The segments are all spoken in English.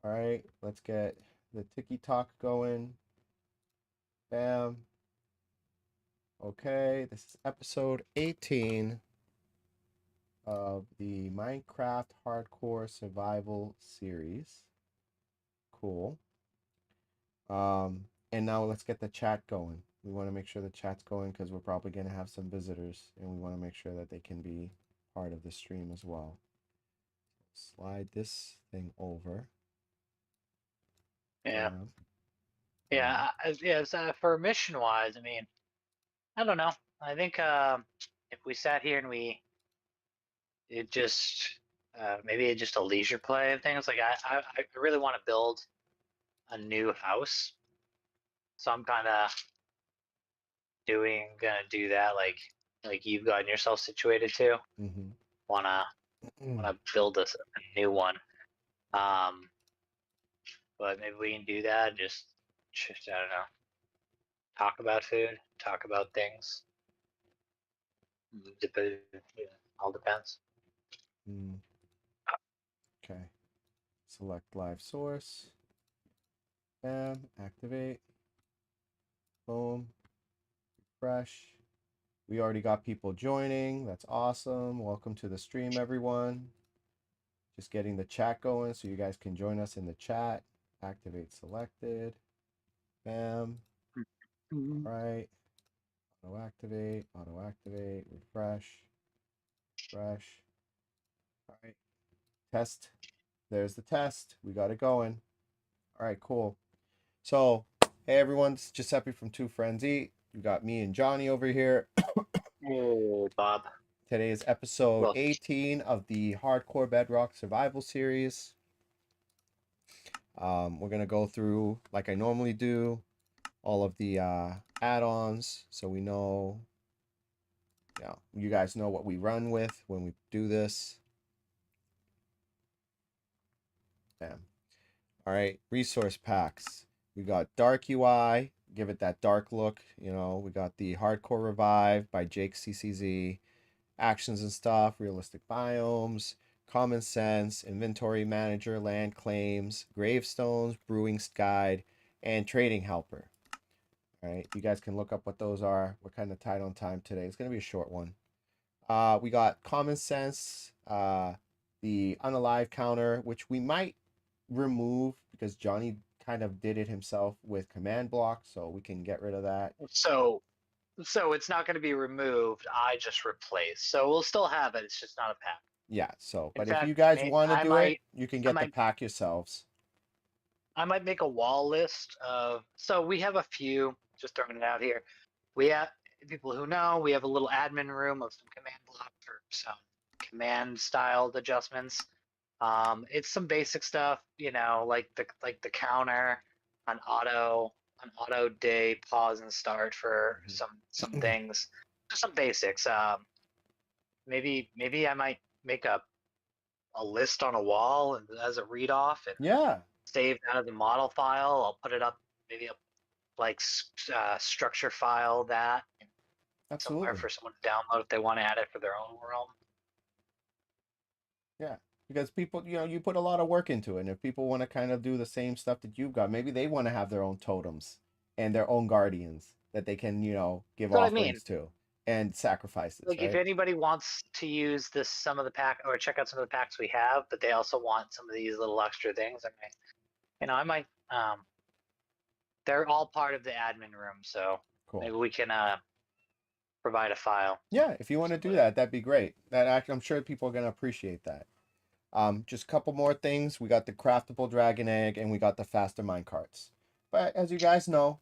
All right, let's get the Tiki Talk going. Bam. Okay, this is episode 18 of the Minecraft Hardcore Survival series. Cool. And now let's get the chat going. We want to make sure the chat's going because we're probably going to have some visitors and we want to make sure that they can be part of the stream as well. Slide this thing over. Yeah. Yeah. So for mission wise, I mean, I don't know. I think if we sat here and it just maybe it's just a leisure play of things. Like I really want to build a new house, so I'm kind of gonna do that. Like you've gotten yourself situated to. Mm-hmm. Wanna build a new one. Um, but maybe we can do that. Just I don't know. Talk about food. Talk about things. All depends. Okay. Select live source. Bam. Activate. Boom. Refresh. We already got people joining. That's awesome. Welcome to the stream, everyone. Just getting the chat going so you guys can join us in the chat. Activate selected. Bam. All right. Auto activate. Auto activate. Refresh. Refresh. All right. Test. There's the test. We got it going. All right, cool. So, hey everyone, this is Giuseppe from Two Friends Eat. You got me and Johnny over here. Hey, Bob. Today is episode Well, 18 of the Hardcore Bedrock Survival series. We're going to go through, like I normally do, all of the add-ons so we know, you guys know what we run with when we do this. Bam. All right, resource packs. We got Dark UI, give it that dark look. We got the Hardcore Revive by JakeCCz, actions and stuff, realistic biomes, common sense, inventory manager, land claims, gravestones, brewing's guide, and trading helper. All right, you guys can look up what those are. We're kind of tight on time today. It's going to be a short one. We got common sense, the unalive counter, which we might remove because Johnny kind of did it himself with command block, so we can get rid of that. so it's not going to be removed. I just replaced. So we'll still have it. It's just not a pack. Yeah, so, In but if you fact, guys want to do it, you can I get the might, pack yourselves. I might make a wall list of. So we have a few. Just throwing it out here. We have people who know. We have a little admin room of some command block for some command styled adjustments. It's some basic stuff, like the counter, an auto day pause and start for some things, just some basics. Maybe I might make a list on a wall as a read off and Yeah, save that as a model file. I'll put it up, maybe a like structure file that somewhere absolutely. for someone to download if they want to add it for their own world. Yeah, because people, you put a lot of work into it, and if people want to kind of do the same stuff that you've got, maybe they want to have their own totems and their own guardians that they can, give That's what I mean. offerings to and sacrifices, Like if right? anybody wants to use some of the pack or check out some of the packs we have, but they also want some of these little extra things, I might they're all part of the admin room, so Cool. maybe we can provide a file. Yeah, if you want to do that, that'd be great. I'm sure people are gonna appreciate that. Just a couple more things. We got the craftable dragon egg and we got the faster mine carts. But as you guys know,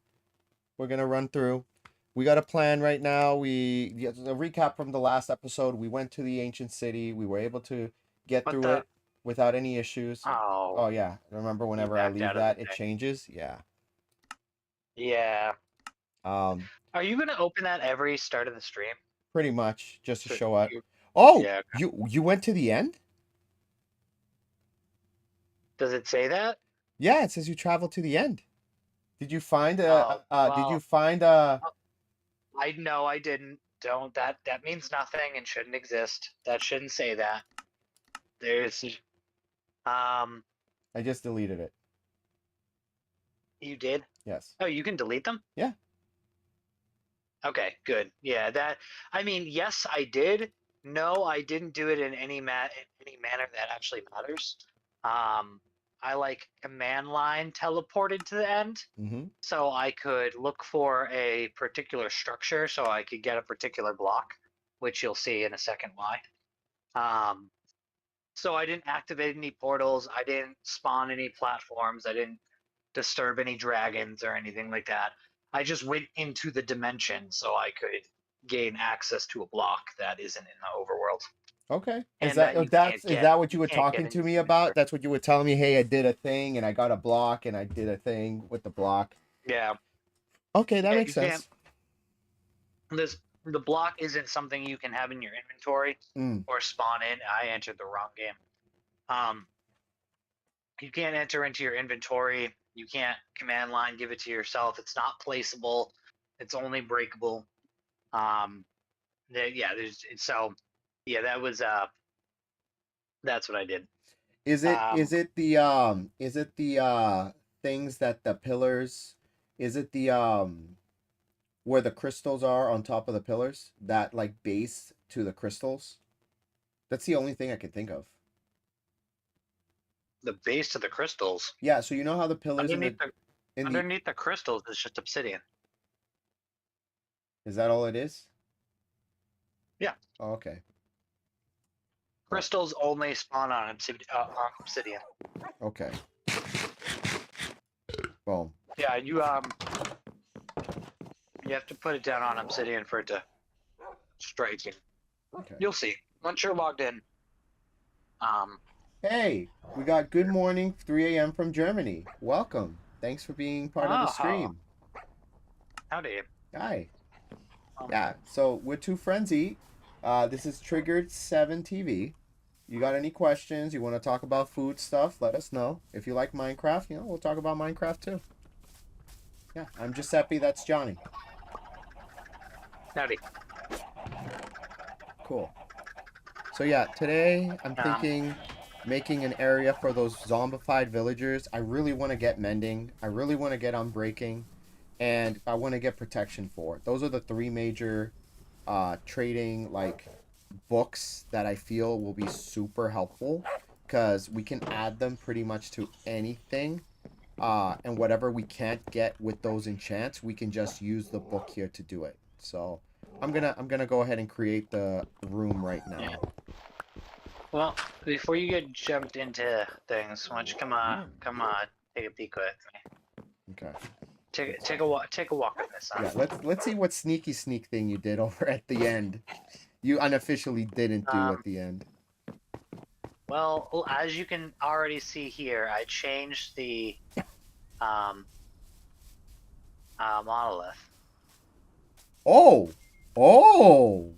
we're gonna run through. We got a plan right now. A recap from the last episode. We went to the ancient city. We were able to get What through the it without any issues. oh Oh yeah, remember you whenever I backed leave out of the that, it thing. changes. Yeah. Yeah. Um, Are you gonna open that every start of the stream? Pretty much just to So show up. you Oh, yeah. you went to the end? Does it say that? Yeah, it says you traveled to the end. Did you find Oh did you well find a I know I didn't. Don't that means nothing and shouldn't exist. That shouldn't say that. There's um I just deleted it. You did? Yes. Oh, you can delete them? Yeah. Okay, good. Yeah, that I mean, yes, I did. No, I didn't do it in any manner that actually matters. Um, I like command line teleported to the end, Mm-hmm. so I could look for a particular structure, so I could get a particular block, which you'll see in a second why. Um, so I didn't activate any portals, I didn't spawn any platforms, I didn't disturb any dragons or anything like that. I just went into the dimension so I could gain access to a block that isn't in the overworld Okay. and that you can't Is get that what you were can't get talking in to your me inventory. about? That's what you were telling me, hey, I did a thing and I got a block and I did a thing with the block. Yeah, Okay, that yeah, makes you can't. sense. This the block isn't something you can have in your inventory Mm. or spawn in. I entered the wrong game. Um, you can't enter into your inventory. You can't command line give it to yourself. It's not placeable. It's only breakable. Um, yeah, so yeah, that's what I did. Is Um, it the things that the pillars, is it the where the crystals are on top of the pillars, that like base to the crystals? That's the only thing I can think of. the base of the crystals Yeah, so you know how the pillars underneath the in the underneath the crystals is just obsidian. is that all it is? Yeah, Oh, okay. Well, crystals only spawn on obsidian. okay. Boom. Yeah, you have to put it down on obsidian for it to strike. And Okay. you'll see once you're logged in. Um, Hey, we got good morning 3 a.m. from Germany. Welcome. Thanks for being part of the oh, stream. howdy. Hi. Um, Yeah, so we're two friends eat. This is Triggered 7 TV. You got any questions? You want to talk about food stuff? Let us know. If you like Minecraft, we'll talk about Minecraft too. Yeah, I'm Giuseppe. That's Johnny. howdy. Cool. So yeah, today I'm Um, thinking making an area for those zombified villagers. I really want to get mending. I really want to get unbreaking, and I want to get protection for it. Those are the three major trading like books that I feel will be super helpful because we can add them pretty much to anything. And whatever we can't get with those enchants, we can just use the book here to do it. So I'm gonna go ahead and create the room right yeah. now. Well, before you get jumped into things, why don't you come on, take a peek with me. Okay. Take a walk on this, huh? Yeah, let's see what sneak thing you did over at the end. You unofficially didn't do at Um, the end. well, as you can already see here, I changed the um, monolith. Oh! Oh!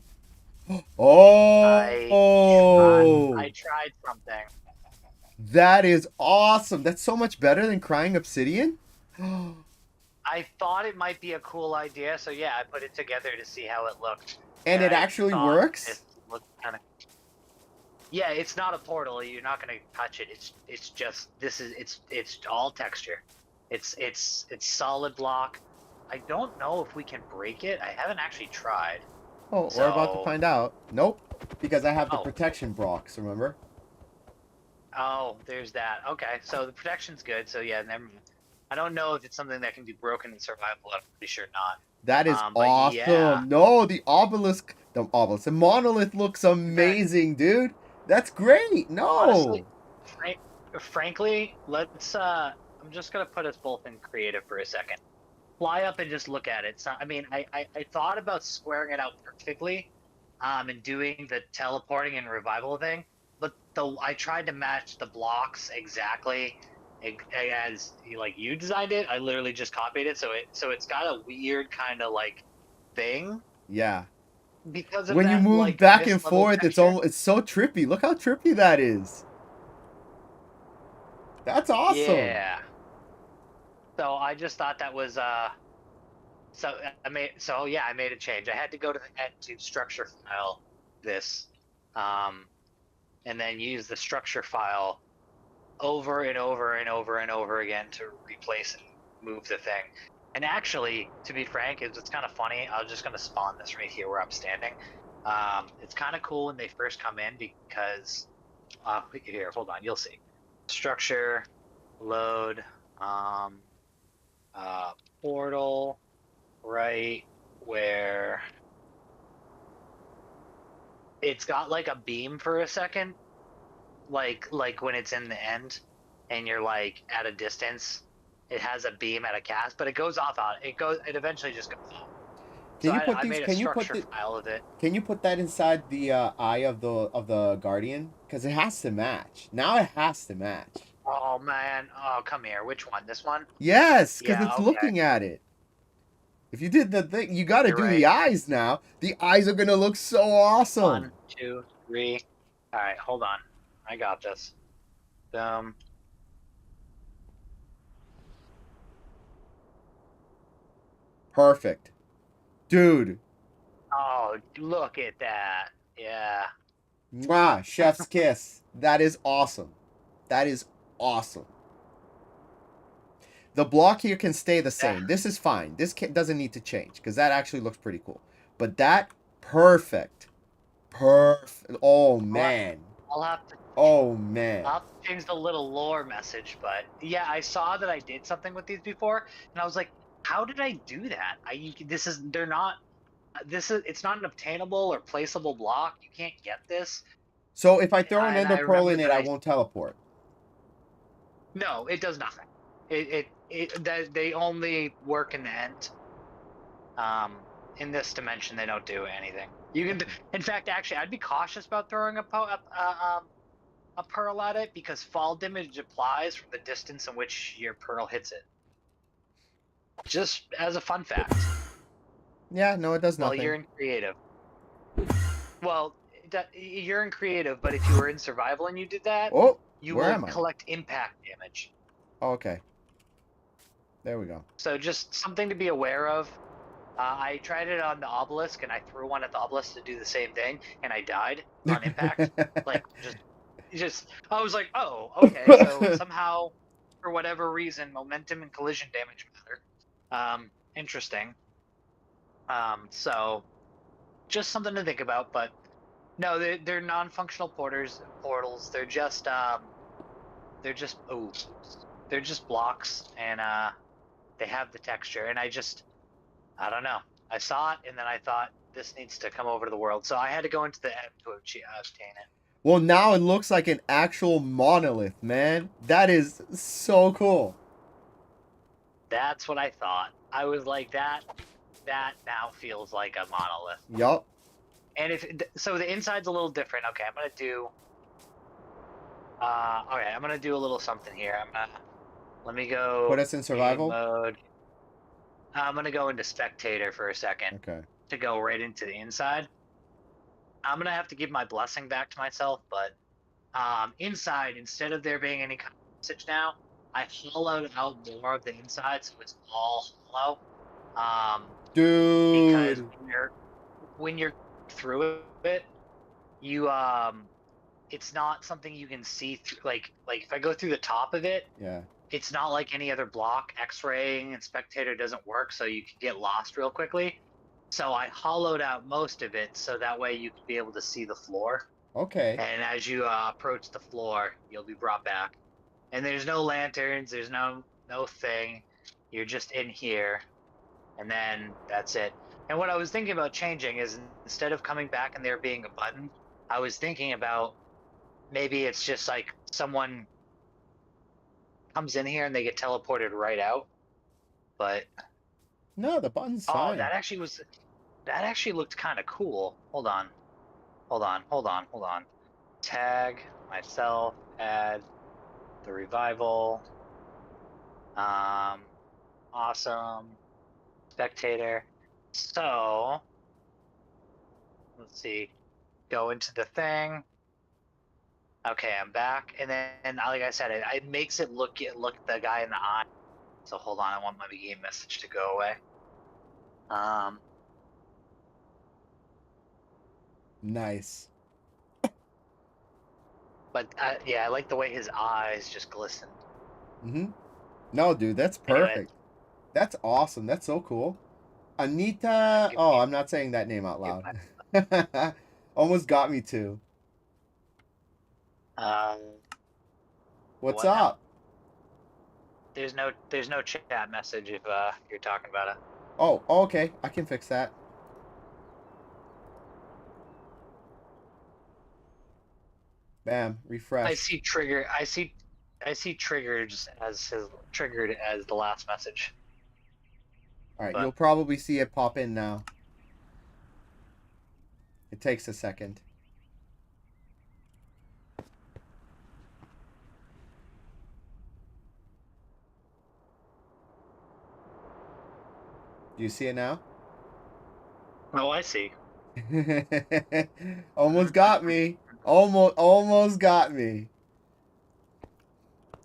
I Oh! tried something. That is awesome. That's so much better than crying obsidian. I thought it might be a cool idea, so yeah, I put it together to see how it looked, And and it I actually thought it works? looked kind of. Yeah, it's not a portal. You're not gonna touch it. It's just it's all texture. It's solid block. I don't know if we can break it. I haven't actually tried. Oh, we're about to So find out. Nope. Because I have the oh protection blocks, remember? oh, there's that. Okay, so the protection's good. So yeah, never mind. I don't know if it's something that can be broken in survival. I'm pretty sure not. That is But yeah, awesome. No, the monolith looks that amazing, dude. That's great. honestly, No. frank, frankly, let's. I'm just gonna put us both in creative for a second. Fly up and just look at it. So, I mean, I thought about squaring it out perfectly, and doing the teleporting and revival thing, but I tried to match the blocks exactly as like you designed it. I literally just copied it, so it's got a weird kind of like thing Yeah. because of When you that move like back and mislevel forth, texture. it's so trippy. Look how trippy that is. That's awesome. Yeah. So I just thought that was I made a change. I had to go to the end to structure file this, um, and then use the structure file over and over and over and over again to replace and move the thing. And actually, to be frank, it's kind of funny. I was just going to spawn this right here where I'm standing. It's kind of cool when they first come in because here, hold on, you'll see. Structure, load, um, portal, right where it's got like a beam for a second, like when it's in the end, and you're like at a distance, it has a beam at a cast, but it goes off out. It eventually just goes off. So Can you put I these? made a structure file of it. Can you put that inside the eye of the guardian? Because it has to match. Now it has to match. Oh man, oh come here. Which one? This one? Yes, because Yeah, it's okay. looking at it. If you did the thing, you got to You're do the right. eyes now. The eyes are gonna look so awesome. 1, 2, 3. All right, hold on. I got this. Um. Perfect, dude. Oh, look at that. Yeah. Mwah, chef's kiss. That is awesome. That is awesome. The block here can stay the Yeah. same. This is fine. Doesn't need to change because that actually looks pretty cool. But that, perfect. Perfect. Oh, man. I'll have to Oh, man. I'll have to change the little lore message, but yeah, I saw that I did something with these before, and I was like, how did I do that? They're not it's not an obtainable or placeable block. You can't get this. So if I throw an And ender I pearl remember in it, that I won't teleport. no, it does nothing. They only work in the end. In this dimension, they don't do anything. You can, in fact, actually, I'd be cautious about throwing a pearl at it because fall damage applies from the distance in which your pearl hits it. Just as a fun fact. Yeah, no, it does Well, nothing. you're in creative. Well, you're in creative, but if you were in survival and you did that, Oh, you where will am I? collect impact damage. Oh, okay. There we go. So just something to be aware of. I tried it on the obelisk, and I threw one at the obelisk to do the same thing, and I died on impact. Like just I was like, oh, okay. So somehow, for whatever reason, momentum and collision damage matter. Interesting. So just something to think about. But no, they're non-functional portals. They're just oh, they're just blocks, and they have the texture. And I don't know. I saw it, and then I thought this needs to come over to the world. So I had to go into the app to obtain it. Well, now it looks like an actual monolith, man. That is so cool. That's what I thought. I was like that. That now feels like a monolith. Yup. And if so, the inside's a little different. Okay, I'm gonna do. Okay, I'm gonna do a little something here. Let me Put go us in game survival. mode. I'm gonna go into spectator for a second Okay. to go right into the inside. I'm gonna have to give my blessing back to myself, but inside, instead of there being any kind of message now, I hollowed out more of the inside, so it's all hollow. Because Dude. when you're through it, you it's not something you can see through. Like if I go through the top of it, Yeah. it's not like any other block. X-raying and spectator doesn't work, so you can get lost real quickly. So I hollowed out most of it, so that way you can be able to see the floor. Okay. And as you approach the floor, you'll be brought back. And there's no lanterns. There's no thing. You're just in here, and then that's it. And what I was thinking about changing is instead of coming back and there being a button, I was thinking about maybe it's just like someone comes in here and they get teleported right out. But No, the button's oh, fine. that actually looked kind of cool. Hold on, hold on, hold on, hold on. Tag myself, add the revival. Awesome. Spectator. So let's see. Go into the thing. Okay, I'm back, and then like I said, it makes it look the guy in the eye. So hold on, I want my game message to go away. Um, Nice. But yeah, I like the way his eyes just glisten. Mm-hmm. No, dude, that's Anyway, perfect. That's awesome. That's so cool. Anita. give Oh, me I'm not saying that name out give loud. my, Almost got me too. um What's what now? up? There's no chat message if you're talking about it. Oh, okay. I can fix that. Bam. I Refresh. see trigger. I see triggered as the last message. All right. You'll But probably see it pop in now. It takes a second. Do you see it now? oh, I see. Almost got me. Almost got me.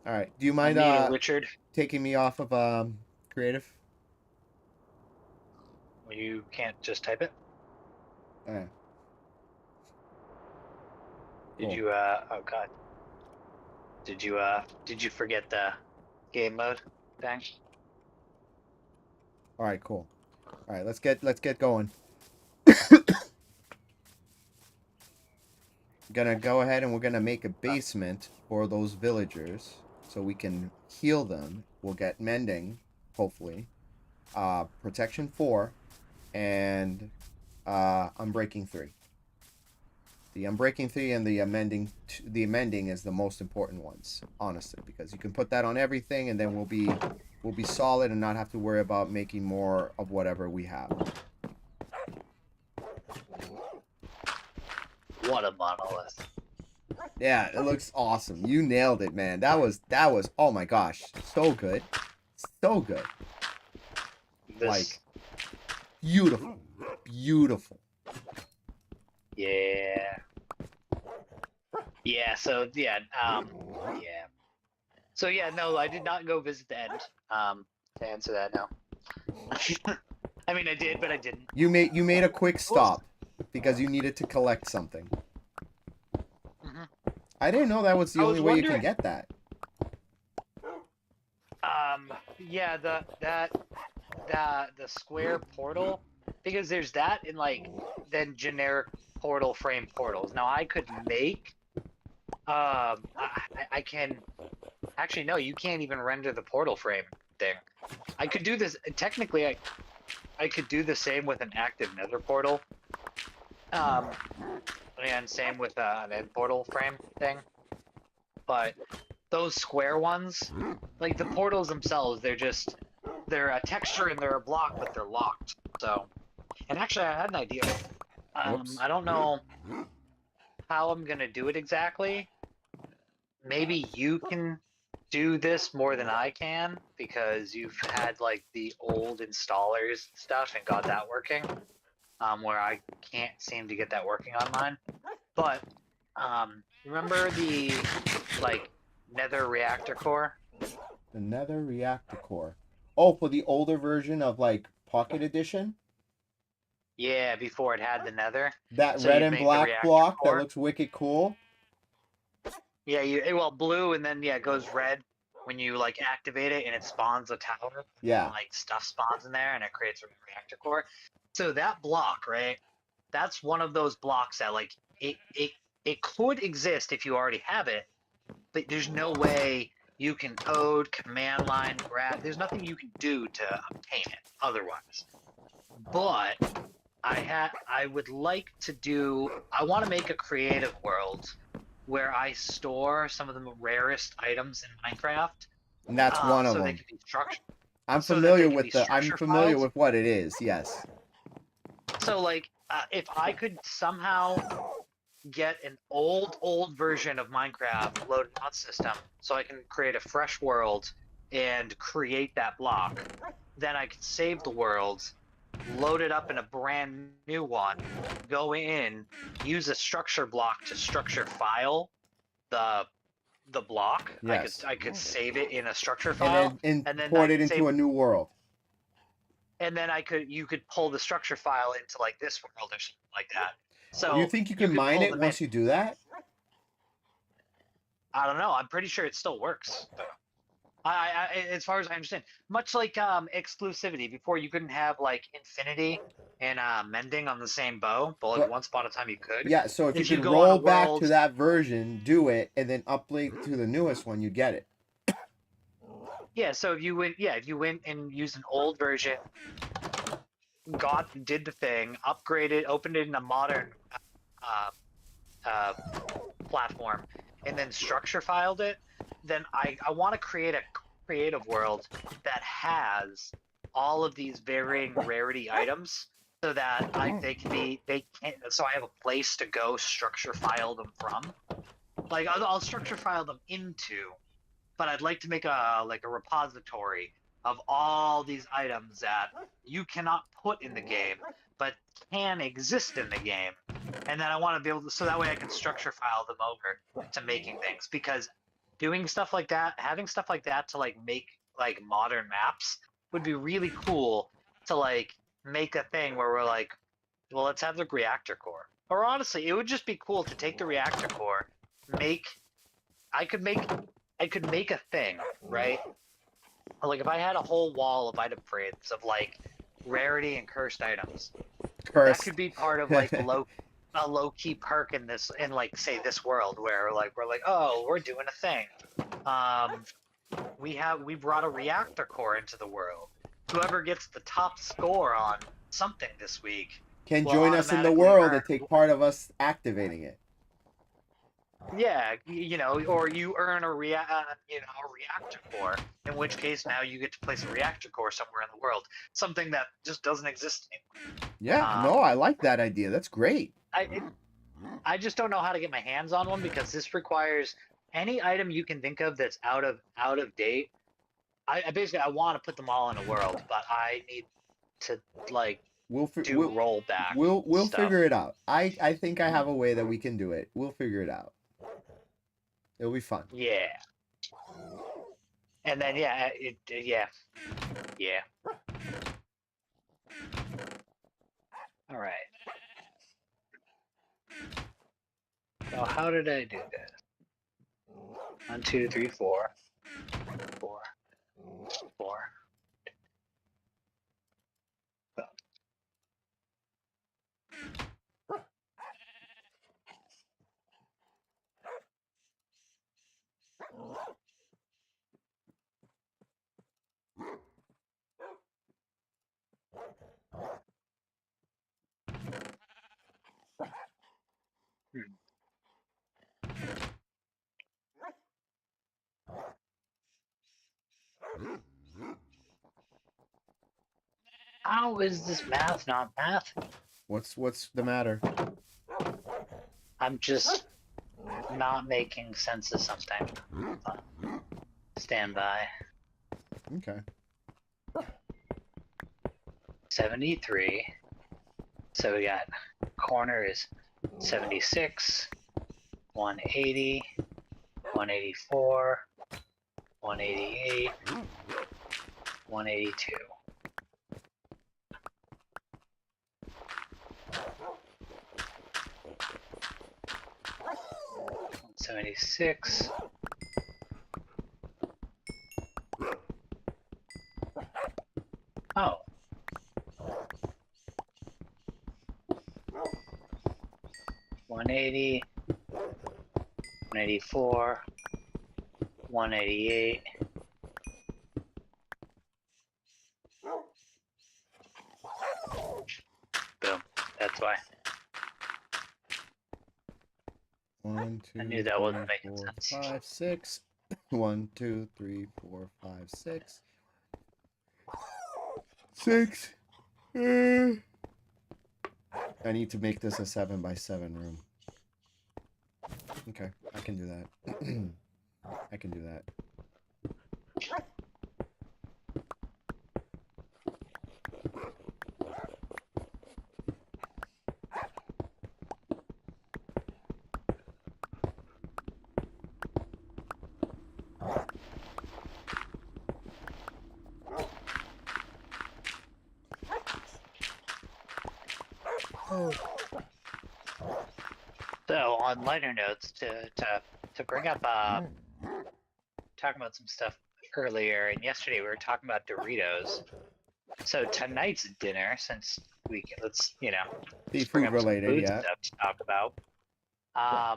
All right. Do you mind Anita Richard, taking me off of creative? you can't just type it. All right. Did Cool. you oh god. Did you forget the game mode thing? All right, cool. All right, let's get going. Gonna go ahead and we're gonna make a basement for those villagers so we can heal them. We'll get mending, hopefully. Protection 4 and unbreaking 3. The unbreaking 3 and the amending is the most important ones, honestly, because you can put that on everything and then we'll be solid and not have to worry about making more of whatever we have. What a monolith. Yeah, it looks awesome. You nailed it, man. That was oh my gosh, so good. So good. Like This beautiful. Beautiful. yeah. Yeah, so yeah, yeah. So yeah, no, I did not go visit the end. To answer that, no. I mean, I did, but I didn't. You made a quick stop because you needed to collect something. Mhm. I didn't know that was the I only was way you can wondering. get that. Yeah, the square portal, because there's that in like then generic portal frame portals. Now I could make. I can actually no, you can't even render the portal frame thing. I could do this technically. I could do the same with an active Nether portal. Um, and same with an end portal frame thing. But those square ones, like the portals themselves, they're a texture and they're a block, but they're locked. So, and actually, I had an idea. Whoops. I don't know how I'm gonna do it exactly. Maybe you can do this more than I can because you've had like the old installers and stuff and got that working. Where I can't seem to get that working on mine. But remember the like Nether reactor core? The Nether reactor core. Oh, for the older version of like Pocket Edition? Yeah, before it had the Nether. That So red you'd and make the black reactor block that core. looks wicked cool. Yeah, well blue and then yeah it goes red when you like activate it and it spawns a tower and Yeah. like stuff spawns in there and it creates a reactor core. So that block, right? That's one of those blocks that like it could exist if you already have it, but there's no way you can code, command line, grab. There's nothing you can do to obtain it otherwise. But I would like to do. I want to make a creative world where I store some of the rarest items in Minecraft, And that's one of so they them. can be structured, I'm familiar filed. with what it is. Yes. So like, if I could somehow get an old version of Minecraft loaded on system so I can create a fresh world and create that block. Then I could save the world, load it up in a brand new one, go in, use a structure block to structure file the block. Yes. I could save it in a structure And file then and then I import it could into save a new world. and then you could pull the structure file into like this world or something like that. Do you So think you you can could mine pull it them in. once you do that? I don't know. I'm pretty sure it still works. So, as far as I understand, much like exclusivity. Before you couldn't have like infinity and mending on the same bow, but like But once upon a time you could. yeah, so if you If you could go on a roll back to world, that version, do it, and then upgrade to the newest one, you get it. yeah. So if you went and used an old version, did the thing, upgraded, opened it in a modern uh, uh, platform, and then structure filed it, then I want to create a creative world that has all of these varying rarity items so that they can so I have a place to go structure file them from. Like I'll structure file them into, but I'd like to make a repository of all these items that you cannot put in the game but can exist in the game. And then I want to be able to, so that way I can structure file them over to making things, because doing stuff like that, having stuff like that to like make like modern maps would be really cool to like make a thing where we're like, well, let's have the reactor core. Or honestly, it would just be cool to take the reactor core, make I could make I could make a thing, right? Like if I had a whole wall of item frames of like rarity and cursed items, that Cursed. could be part of like a low key perk in this, in like say this world where like we're like, oh, we're doing a thing. Um, we brought a reactor core into the world. Whoever gets the top score on something this week Can will join us in the automatically world earn. and take part of us activating it. Yeah, you know, or you earn a reactor core. In which case, now you get to place a reactor core somewhere in the world, something that just doesn't exist anymore. Yeah, no, I like that idea. That's great. I just don't know how to get my hands on one, because this requires any item you can think of that's out of date. I basically I want to put them all in a world, but I need to like We'll do rollback we'll stuff. figure it out. I think I have a way that we can do it. We'll figure it out. It'll be fun. Yeah, and then yeah. All right. So how did I do this? 1, 2, 3, 4, 4, 4. Hmm. How is this math not math? What's the matter? I'm just not making sense of something. Stand by. Okay. 73. So we got corner is 76, 180, 184, 188, 182. 76. Oh. One 184, 188. Boom. That's why. 1, 2, I knew that 3, wasn't making 4, sense. 5, 6. 1, 2, 3, 4, 5, 6. 6. I need to make this a 7x7 room. Okay, I can do that. I can do that. So on lighter notes, to to bring up talking about some stuff earlier, and yesterday we were talking about Doritos. So tonight's dinner, since let's just bring Seafood up some related, food yeah. stuff to talk about. I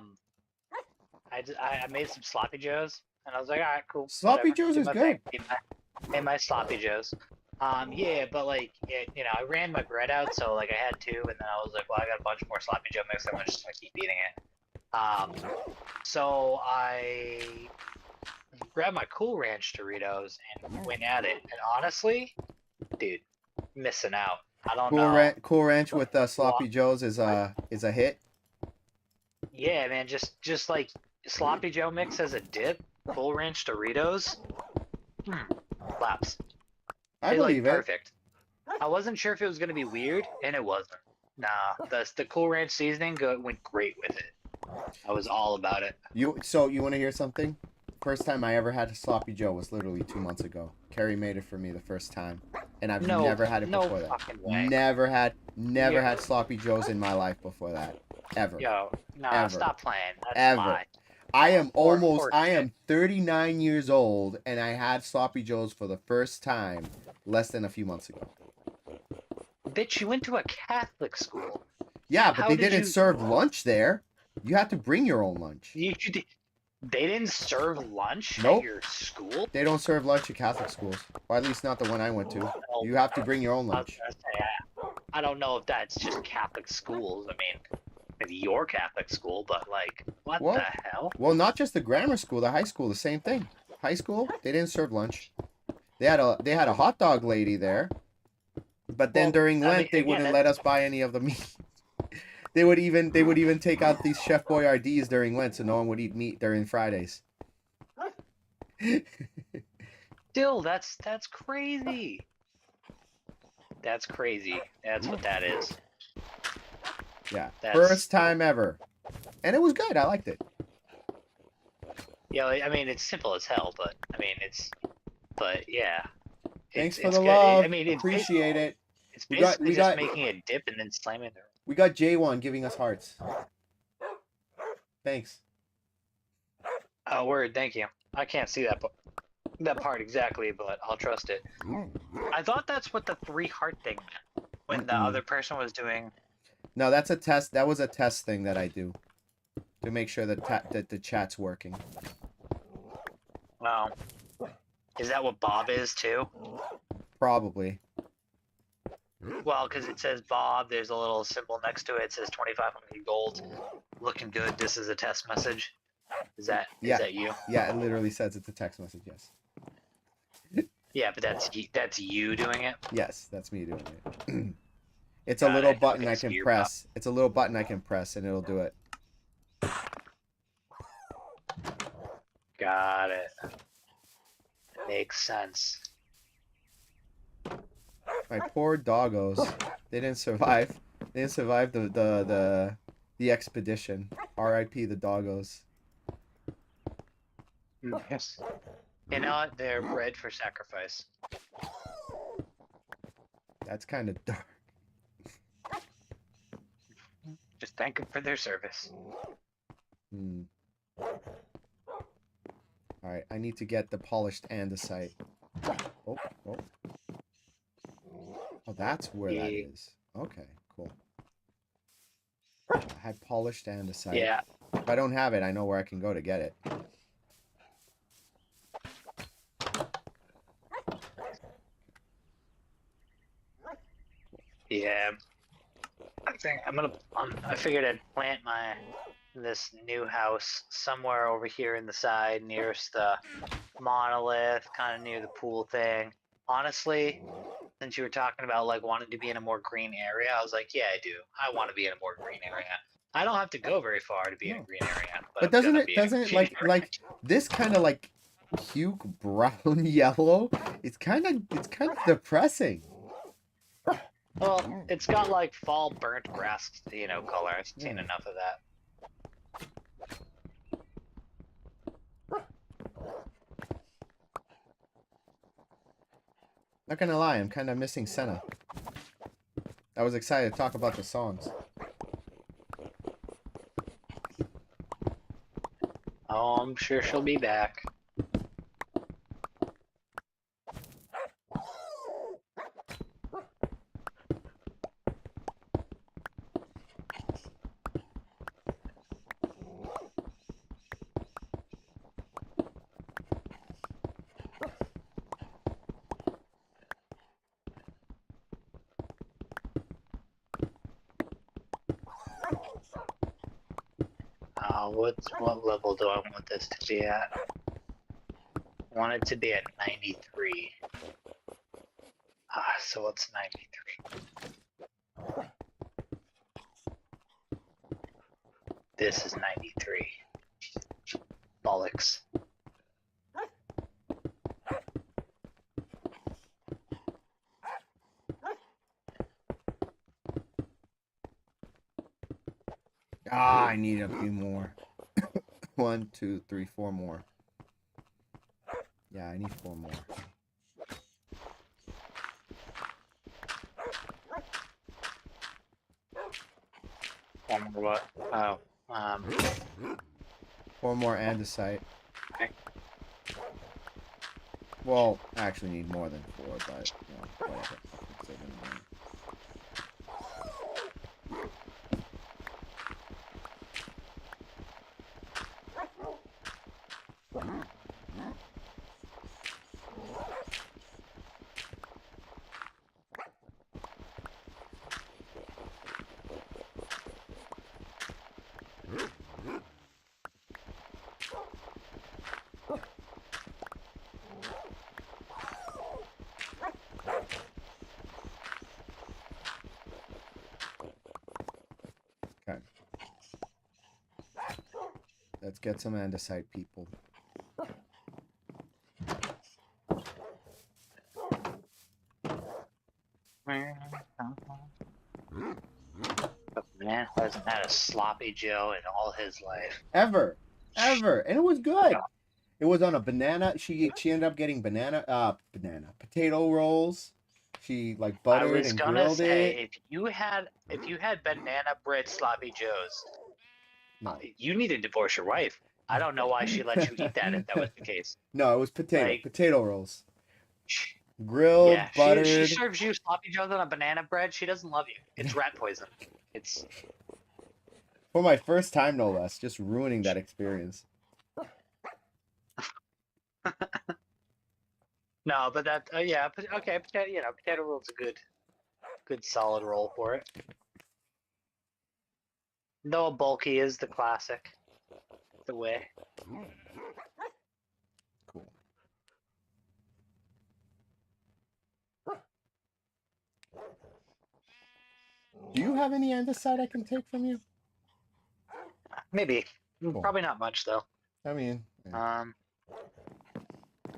made some sloppy joes, and I was like, all right, cool, Sloppy whatever. Joe's Do is my good. thing. Made my sloppy joes. Yeah, but like, I ran my bread out, so like I had two, and then I was like, well, I got a bunch more sloppy joe mix. I'm just gonna keep eating it. So I grabbed my Cool Ranch Doritos and went at it. And honestly, dude, missing out. I don't know. Cool Ranch with Sloppy Joe's is a hit. Yeah, man, just like sloppy Joe mix as a dip, Cool Ranch Doritos, slaps. I believe like it. perfect. I wasn't sure if it was gonna be weird, and it wasn't. Nah, the Cool Ranch seasoning went great with it. I was all about it. You want to hear something? First time I ever had a Sloppy Joe was literally 2 months ago. Carrie made it for me the first time, and I've never had it before that. Fucking way. Never had Sloppy Joes in my life before that. Ever. Yo, nah, Ever. stop playing. That's Ever. a lie. I am 39 years old, and I had Sloppy Joes for the first time less than a few months ago. Bitch, you went to a Catholic school. Yeah, but they didn't serve lunch there. You had to bring your own lunch. They didn't serve lunch Nope. at your school? They don't serve lunch at Catholic schools. Or at least not the one I went to. You have to bring your own lunch. I don't know if that's just Catholic schools. I mean, maybe your Catholic school, but like, what the hell? Well, not just the grammar school, the high school, the same thing. High school, they didn't serve lunch. They had a hot dog lady there. But then during Lent, they wouldn't let us buy any of the meat. They would even take out these Chef Boyardees during Lent, so no one would eat meat during Fridays. Still, that's crazy. That's crazy. That's what that is. Yeah, first time ever, and it was good. I liked it. Yeah, I mean it's simple as hell, but I mean yeah. Thanks for the love. I mean, appreciate it. It's basically just making a dip and then slamming it. We got J1 giving us hearts. Thanks. Oh, word. Thank you. I can't see that part exactly, but I'll trust it. I thought that's what the 3 heart thing meant when the other person was doing. No, that's a test. That was a test thing that I do to make sure that the chat's working. Wow. Is that what Bob is too? Probably. Well, because it says Bob, there's a little symbol next to it. It says 2,500 gold. Looking good. This is a test message. Is that you? Yeah, it literally says it's a text message. Yes. Yeah, but that's you doing it. Yes, that's me doing it. It's a little button I can press. It's a little button I can press, and it'll do it. Got it. Makes sense. My poor doggos. They didn't survive. They didn't survive the expedition. R.I.P. the doggos. Yes. You know what? They're bred for sacrifice. That's kind of dark. Just thank them for their service. Alright, I need to get the polished andesite. Oh. Oh, that's where that is. Okay, cool. I had polished andesite. Yeah. If I don't have it, I know where I can go to get it. Yeah. I figured I'd plant this new house somewhere over here in the side nearest the monolith, kind of near the pool thing. Honestly, since you were talking about like wanting to be in a more green area, I was like, yeah, I do. I want to be in a more green area. I don't have to go very far to be in a green area. But doesn't it like this kind of like puke brown yellow? It's kind of depressing. Well, it's got like fall burnt grass, color. I've seen enough of that. Not gonna lie, I'm kind of missing Senna. I was excited to talk about the songs. Oh I'm sure she'll be back. What level do I want this to be at? I want it to be at 93. So what's 93? This is 93. Bollocks. I need a few more. 1, 2, 3, 4 more. Yeah, I need 4 more. One more what? Oh, 4 more andesite. Okay. Well, I actually need more than 4, but you know, whatever. I'll save it in mind. Okay. Let's get some andesite, people. Man hasn't had a sloppy Joe in all his life. Ever. And it was good. Yeah. It was on a banana. She ended up getting potato rolls. She like buttered and grilled it. If you had banana bread sloppy joes, no, you need to divorce your wife. I don't know why she let you eat that if that was the case. No, it was potato rolls. Grilled, yeah, buttered. She serves you sloppy joes on a banana bread. She doesn't love you. It's rat poison. It's for my first time, no less. Just ruining that experience. No, but that yeah, okay. Potato roll's a good solid roll for it. Though bulky is the classic, the way. Cool. Do you have any andesite I can take from you? Maybe. Cool. Probably not much though. I mean. Yeah.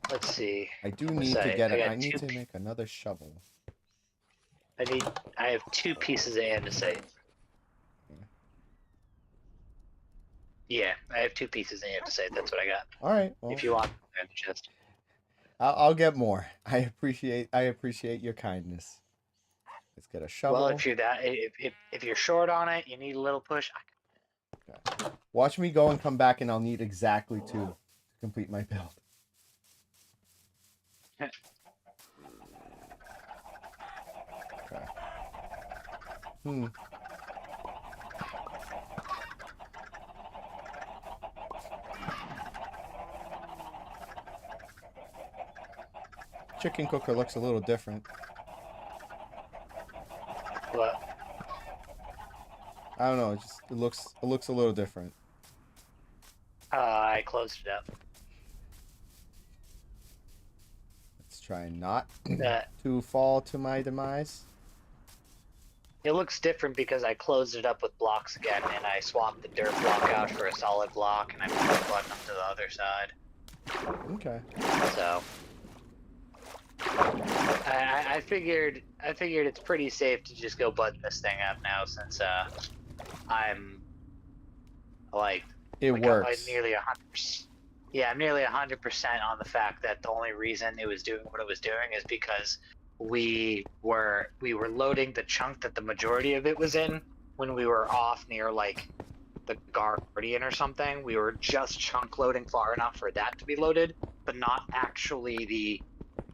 Let's see. I do need to get it. I need to make another shovel. I have 2 pieces of andesite. Yeah, I have 2 pieces of andesite. That's what I got. All right. Well, if you want, just. I'll get more. I appreciate your kindness. Let's get a shovel. Well, if you're short on it, you need a little push. Okay. Watch me go and come back, and I'll need exactly 2 to complete my build. Okay. Chicken cooker looks a little different. What? I don't know. It looks a little different. I closed it up. Let's try not to fall to my demise. It looks different because I closed it up with blocks again, and I swapped the dirt block out for a solid block, and I moved the button up to the other side. Okay. So I figured it's pretty safe to just go button this thing up now, since I'm like it works. I'm nearly 100%. Yeah, I'm nearly 100% on the fact that the only reason it was doing what it was doing is because we were loading the chunk that the majority of it was in when we were off near like the Guardian or something, we were just chunk loading far enough for that to be loaded, but not actually the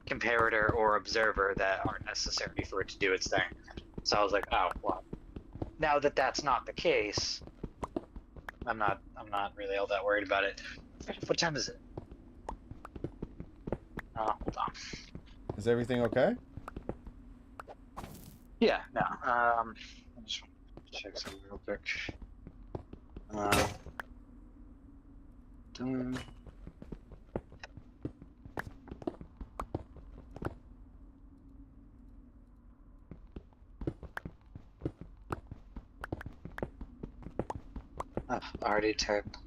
comparator or observer that are necessary for it to do its thing. So I was like, oh well. Now that that's not the case, I'm not really all that worried about it. What time is it? Hold on. Is everything okay? Yeah, no. I just want to check something real quick. Done. Already typed.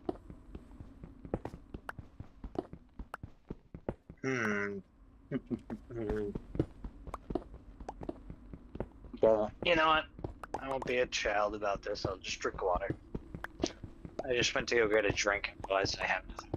Well, you know what? I won't be a child about this. I'll just drink water. I just went to go get a drink and realized I have nothing.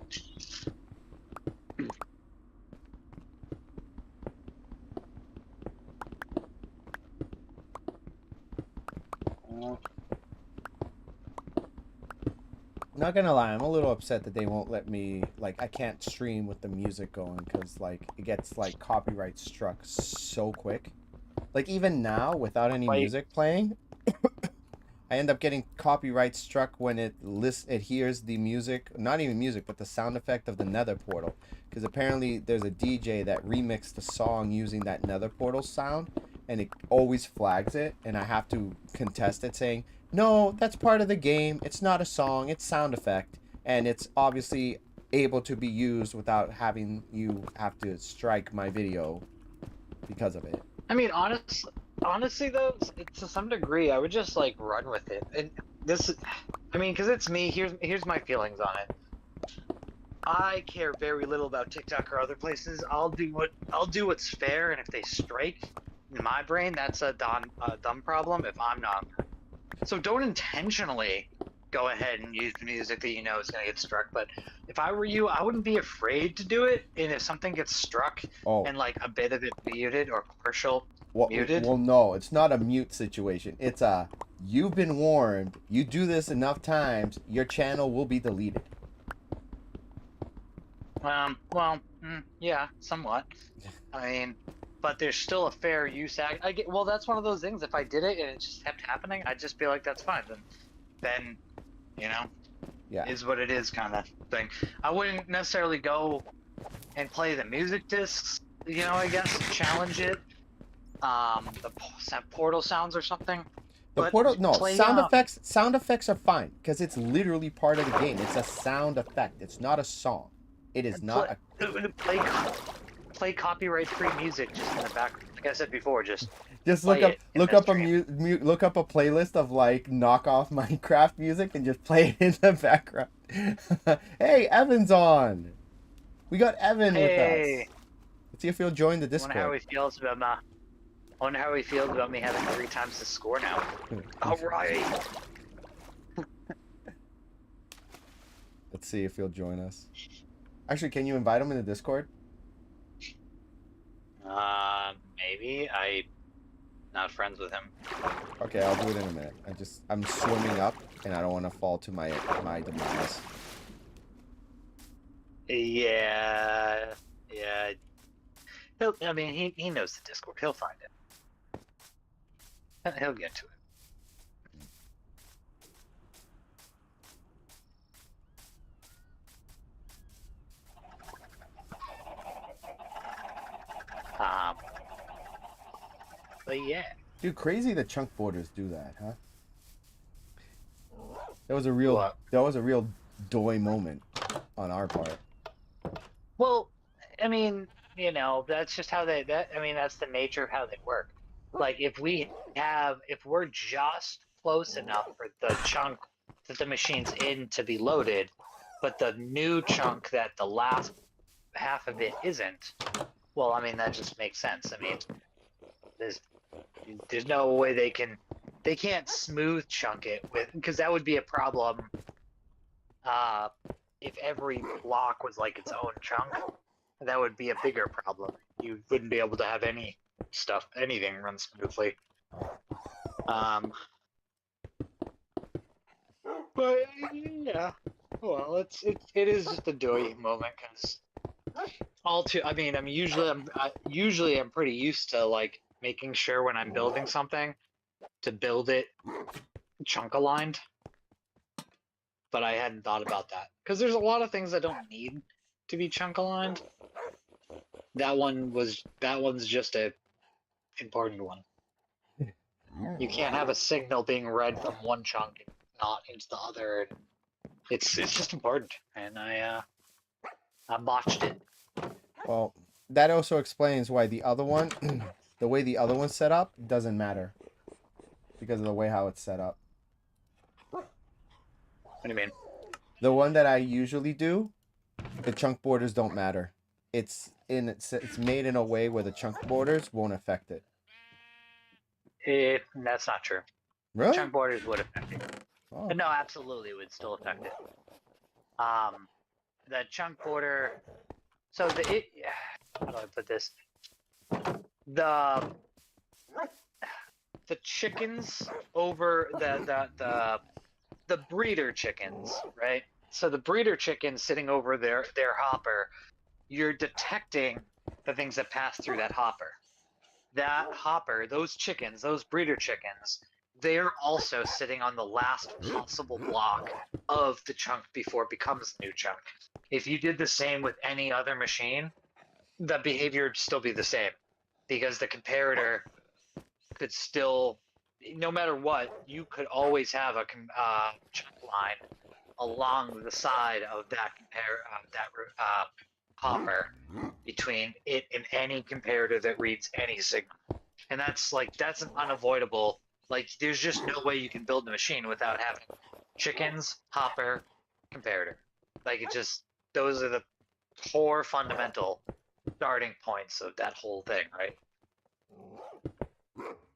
Not gonna lie, I'm a little upset that they won't let me, like, I can't stream with the music going because, like, it gets, like, copyright struck so quick. Like, even now, without any Wait. music playing, I end up getting copyright struck when it hears the music, not even music, but the sound effect of the Nether portal. Because apparently there's a DJ that remixed the song using that Nether portal sound, and it always flags it, and I have to contest it saying, no, that's part of the game. It's not a song, it's sound effect, and it's obviously able to be used without having you have to strike my video because of it. I mean, honestly though, to some degree, I would just like run with it. And this, I mean, because it's me. Here's my feelings on it. I care very little about TikTok or other places. I'll do what's fair, and if they strike, in my brain, that's a dumb problem. If I'm not, so don't intentionally go ahead and use music that you know is gonna get struck. But if I were you, I wouldn't be afraid to do it. And if something gets struck and like a bit of it muted or partial muted, well, no, it's not a mute situation. It's a, you've been warned. You do this enough times, your channel will be deleted. well, yeah, somewhat. I mean, but there's still a fair use act. I get, well, that's one of those things. If I did it and it just kept happening, I'd just be like, that's fine. Then, you know, Yeah. is what it is kind of thing. I wouldn't necessarily go and play the music discs, you know, I guess, challenge it. The portal sounds or something. The But portal, no, play, sound effects are fine because it's literally part of the game. It's a sound effect. It's not a song. It is not play copyright-free music just in the background. Like I said before, just look up look up a playlist of like knockoff Minecraft music and just play it in the background. Hey, Evan's on. We got Evan with us. Let's see if he'll join the Discord. I wonder how he feels about me having 3 times the score now. All right. Let's see if he'll join us. Actually, can you invite him in the Discord? Maybe. I'm not friends with him. Okay, I'll do it in a minute. I'm swimming up, and I don't want to fall to my demise. Yeah. I mean, he knows the Discord. He'll find it. He'll get to it. But yeah. Dude, crazy the chunk borders do that, huh? That was a real doy moment on our part. Well, I mean, you know, that's just how that's the nature of how they work. Like if we're just close enough for the chunk that the machine's in to be loaded, but the new chunk that the last half of it isn't, well, I mean, that just makes sense. I mean, there's no way they can't smooth chunk it because that would be a problem. If every block was like its own chunk, that would be a bigger problem. You wouldn't be able to have anything run smoothly. But yeah, well, it is just a doughy moment because I mean, usually I'm pretty used to like making sure when I'm building something to build it chunk aligned, but I hadn't thought about that because there's a lot of things that don't need to be chunk aligned. That one's just a important one. You can't have a signal being read from one chunk and not into the other. It's just important, and I botched it. Well, that also explains why the other one, the way the other one's set up, doesn't matter because of the way how it's set up. What do you mean? The one that I usually do, the chunk borders don't matter. It's made in a way where the chunk borders won't affect it. That's not true. Really? Chunk borders would affect it. Oh. No, absolutely would still affect it. The chunk border. So how do I put this? The chickens over the breeder chickens, right? So the breeder chickens sitting over their hopper, you're detecting the things that pass through that hopper. That hopper, those chickens, those breeder chickens, they're also sitting on the last possible block of the chunk before it becomes the new chunk. If you did the same with any other machine, the behavior would still be the same because the comparator could still, no matter what, you could always have a chunk line along the side of that hopper between it and any comparator that reads any signal. And that's an unavoidable, like there's just no way you can build the machine without having chickens, hopper, comparator. Like it just, those are the core fundamental starting points of that whole thing, right?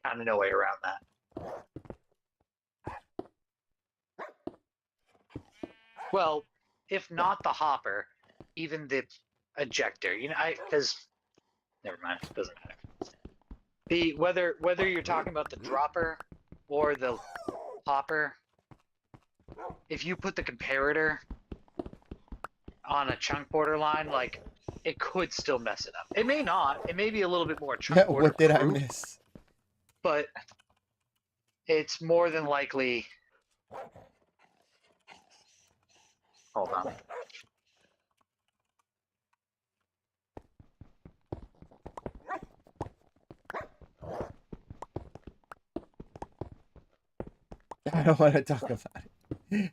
Kind of no way around that. Well, if not the hopper, even the ejector, because never mind, it doesn't matter. Whether you're talking about the dropper or the hopper, if you put the comparator on a chunk border line, like it could still mess it up. It may not. It may be a little bit more chunk border. What did I miss? But it's more than likely. Hold on. I don't want to talk about it.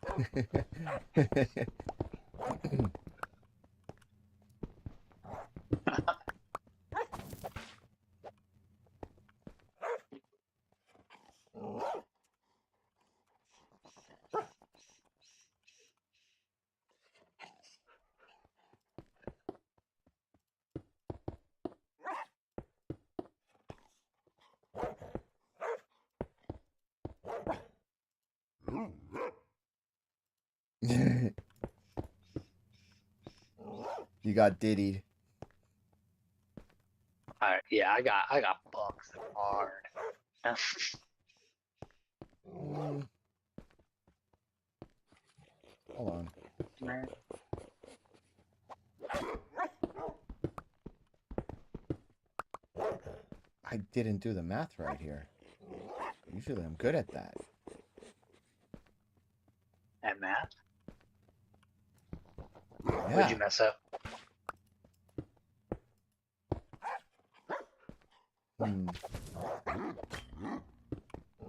You got diddied. Alright, yeah, I got bugs hard. Hold on. I didn't do the math right here. Usually I'm good at that. At math? Yeah. Where'd you mess up?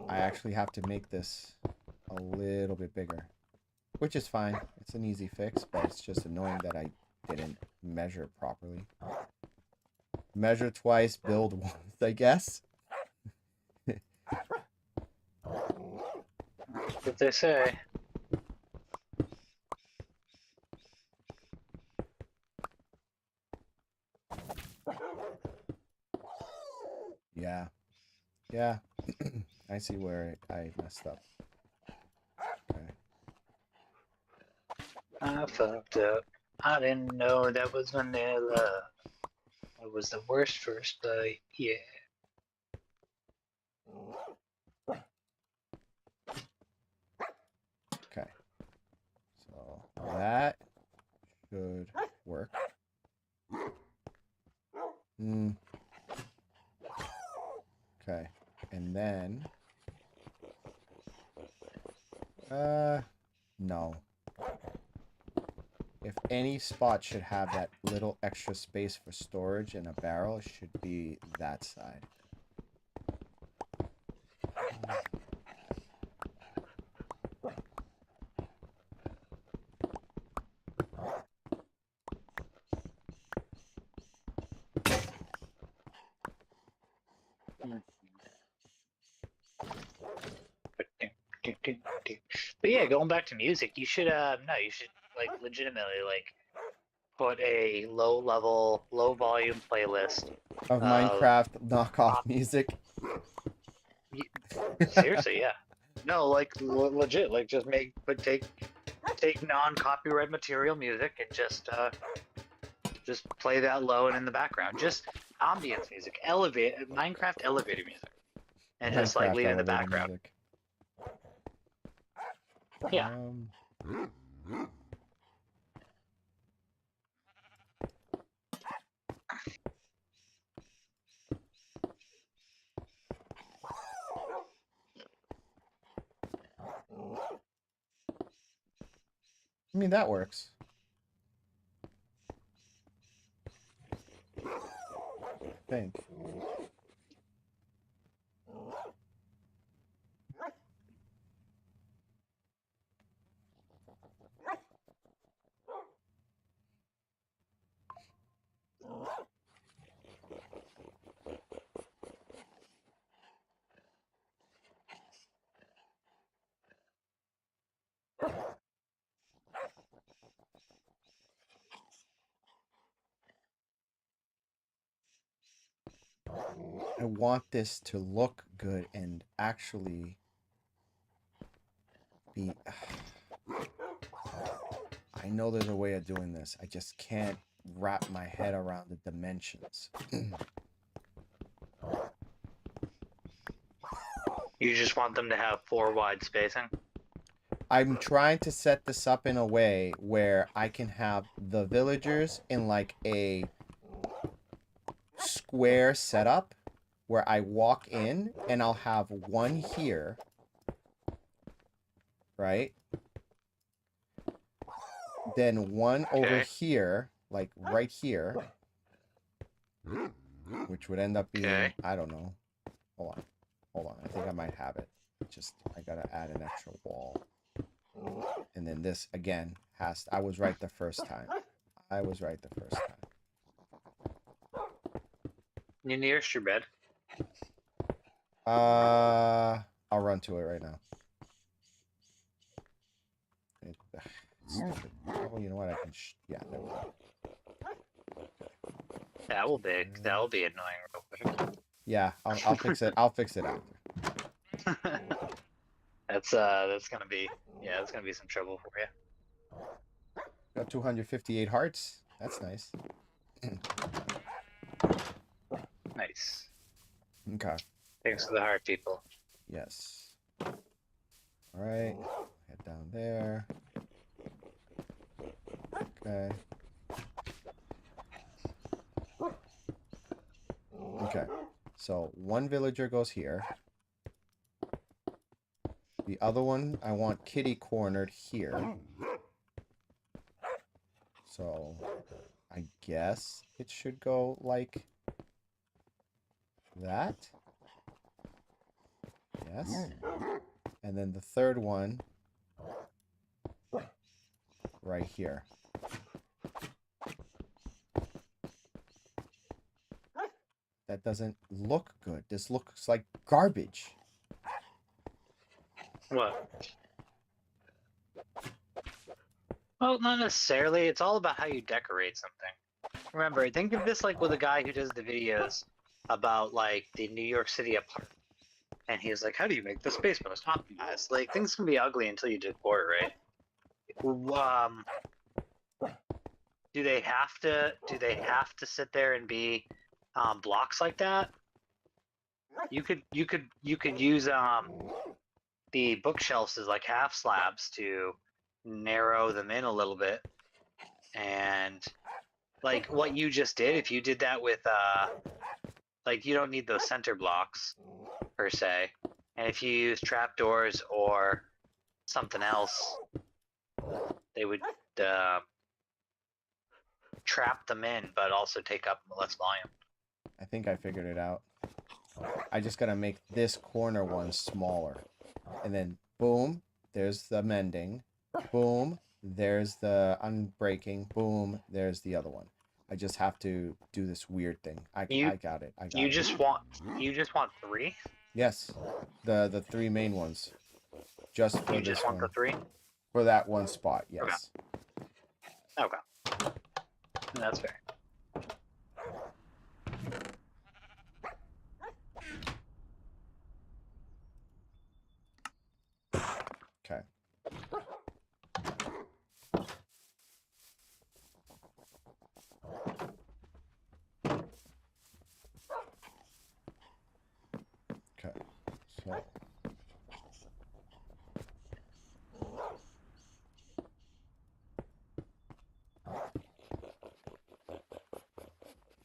I actually have to make this a little bit bigger, which is fine. It's an easy fix, but it's just annoying that I didn't measure properly. Measure twice, build once, I guess. That's what they say. Yeah. Yeah. I see where I messed up. Okay. I fucked up. I didn't know that was vanilla. It was the worst first bite. Yeah. Okay. That should work. Okay. And then... no. If any spot should have that little extra space for storage in a barrel, it should be that side. But yeah, going back to music, you should no, you should like legitimately like put a low volume playlist Of of Minecraft knockoff pop. music. Seriously, yeah. No, like legit, like just take non-copyright material music and just play that low and in the background, just ambience music, Minecraft elevator music, and just like Minecraft leave it in the elevator background. music. Yeah. I mean, that works. I think. I want this to look good and actually be... I know there's a way of doing this. I just can't wrap my head around the dimensions. You just want them to have 4 wide spacing. I'm trying to set this up in a way where I can have the villagers in like a square setup where I walk in and I'll have one here, right? Then one over here, like right here, which would end up being, I don't know. Hold on. I think I might have it. I gotta add an extra wall. And then this, again, I was right the first time. You nearest your bed. I'll run to it right now. Oh, you know what? I can. Yeah, there we go. That will be annoying real quick. Yeah, I'll fix it. I'll fix it after. That's gonna be some trouble for you. Got 258 hearts. That's nice. Nice. Okay. Thanks for the heart, people. Yes. All right. Head down there. Okay. Okay. So one villager goes here. The other one, I want kitty cornered here. So I guess it should go like that. Yes. And then the third one right here. That doesn't look good. This looks like garbage. What? Well, not necessarily. It's all about how you decorate something. Remember, think of this like with a guy who does the videos about like the New York City apartment. And he's like, how do you make this space most optimized? Like, things can be ugly until you decor it, right? Do they have to sit there and be blocks like that? You could use the bookshelves as like half slabs to narrow them in a little bit. And like what you just did, if you did that with like you don't need those center blocks per se. And if you use trapdoors or something else, they would trap them in, but also take up less volume. I think I figured it out. I just gotta make this corner one smaller. And then boom, there's the mending. Boom, there's the unbreaking. Boom, there's the other one. I just have to do this weird thing. I got it. You just want 3? Yes, the 3 main ones. Just for You this just want one. the 3? For that one spot, yes. Okay. That's fair. Okay. Okay. So.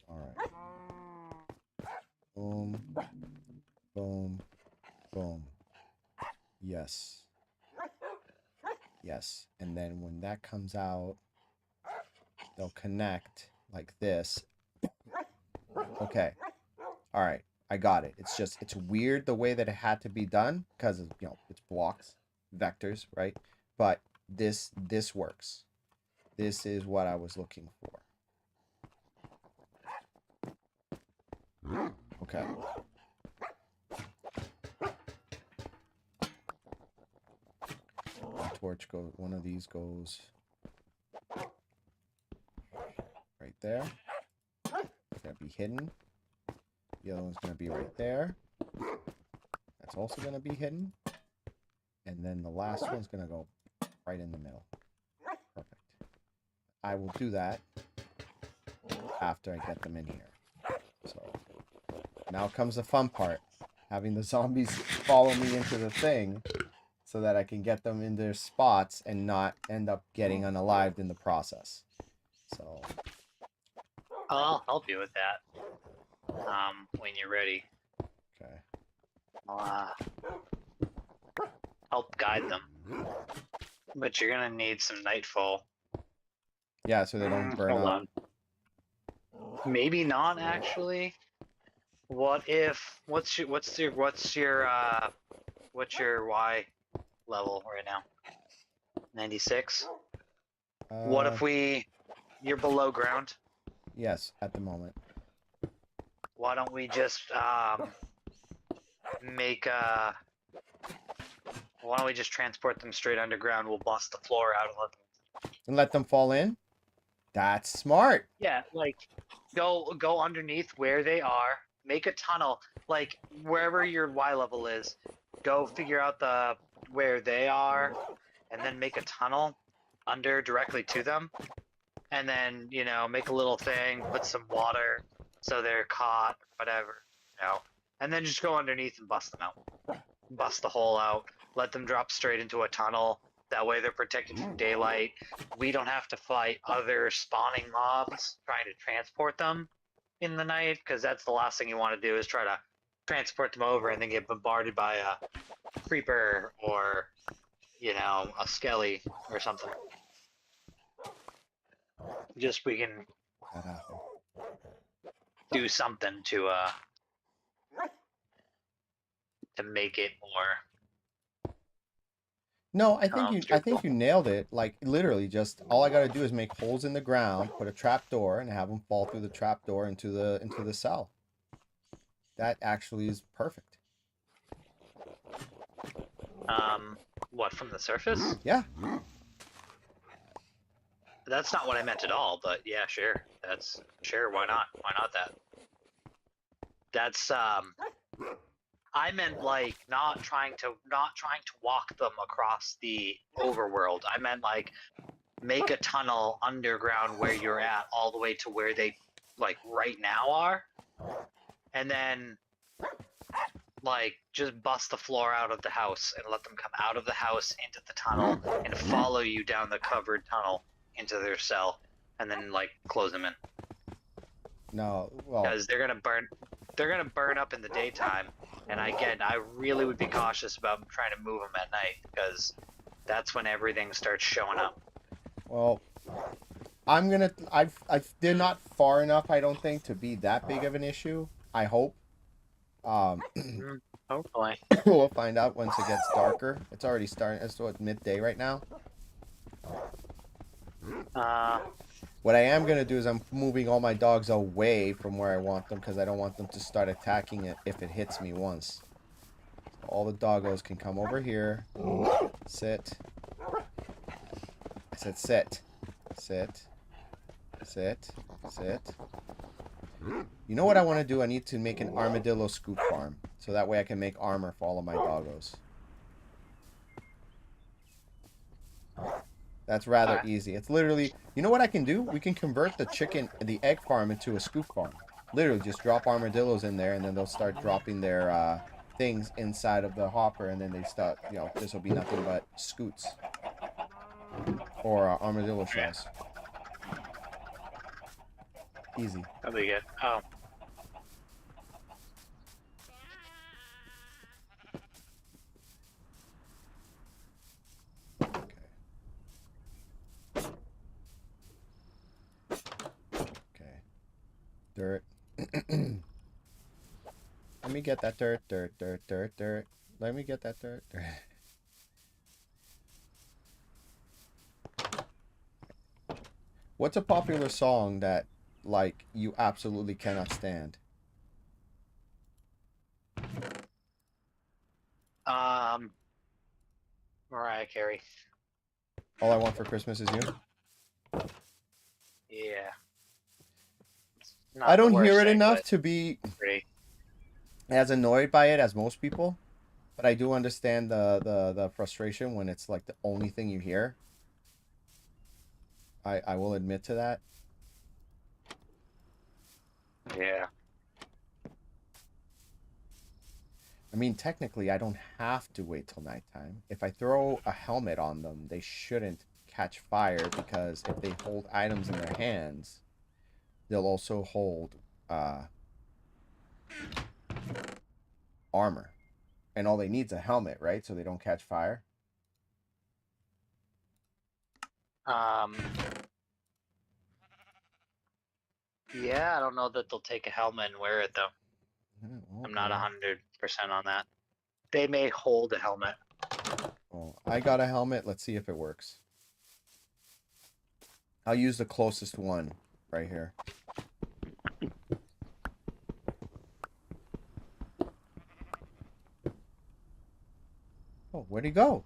All right. Boom. Boom. Boom. Yes. Yes. And then when that comes out, they'll connect like this. Okay. All right. I got it. It's just, it's weird the way that it had to be done because, you know, it's blocks, vectors, right? But this works. This is what I was looking for. Okay. Torch goes, one of these goes right there. It's gonna be hidden. The other one's gonna be right there. That's also gonna be hidden. And then the last one's gonna go right in the middle. Perfect. I will do that after I get them in here. So now comes the fun part. Having the zombies follow me into the thing so that I can get them in their spots and not end up getting unalived in the process. So I'll help you with that. When you're ready. okay. I'll help guide them. But you're gonna need some nightfall. Yeah, so they don't burn Hold up. on. Maybe not actually. What if what's your Y level right now? 96? What if you're below ground? Yes, at the moment. Why don't we just why don't we just transport them straight underground? We'll bust the floor out And let them fall in? That's smart. Yeah, like go underneath where they are, make a tunnel, like wherever your Y level is, go figure out where they are, and then make a tunnel under directly to them. And then, you know, make a little thing, put some water so they're caught, whatever, you know. And then just go underneath and bust them out. Bust the hole out, let them drop straight into a tunnel. That way they're protected from daylight. We don't have to fight other spawning mobs trying to transport them in the night, because that's the last thing you want to do is try to transport them over and then get bombarded by a creeper or, you know, a skelly or something. Just we can do something to make it more. No, I think you nailed it. Like literally, just all I gotta do is make holes in the ground, put a trap door, and have them fall through the trap door into the cell. That actually is perfect. What, from the surface? Yeah. That's not what I meant at all, but yeah, sure. That's sure. Why not? Why not that? That's I meant like not trying to walk them across the overworld. I meant like make a tunnel underground where you're at all the way to where they like right now are. And then like just bust the floor out of the house and let them come out of the house into the tunnel and follow you down the covered tunnel into their cell, and then like close them in No, well, because they're gonna burn up in the daytime. And again, I really would be cautious about trying to move them at night because that's when everything starts showing up. well, I'm gonna. they're not far enough, I don't think, to be that big of an issue. I hope. Um, Hopefully. we'll find out once it gets darker. It's already starting. It's what, midday right now. What I am gonna do is I'm moving all my dogs away from where I want them because I don't want them to start attacking it if it hits me once. So all the doggos can come over here. Sit. I said sit. Sit. Sit. Sit. You know what I want to do? I need to make an armadillo scoop farm. So that way I can make armor for all of my doggos. That's rather easy. It's literally... You know what I can do? We can convert the egg farm into a scoop farm. Literally just drop armadillos in there and then they'll start dropping their things inside of the hopper and then they start, you know, this will be nothing but scoots. Or armadillo shells. Easy. That'll be good. Oh. Okay. Dirt. Let me get that dirt. Let me get that dirt. What's a popular song that, like, you absolutely cannot stand? Mariah Carey. All I Want for Christmas Is You? Yeah. I don't hear it enough to be as annoyed by it as most people. But I do understand the frustration when it's like the only thing you hear. I will admit to that. Yeah. I mean, technically, I don't have to wait till nighttime. If I throw a helmet on them, they shouldn't catch fire because if they hold items in their hands, they'll also hold armor. And all they need is a helmet, right? So they don't catch fire. Yeah, I don't know that they'll take a helmet and wear it though. I'm not 100% on that. They may hold a helmet. Oh, I got a helmet. Let's see if it works. I'll use the closest one right here. Oh, where'd he go?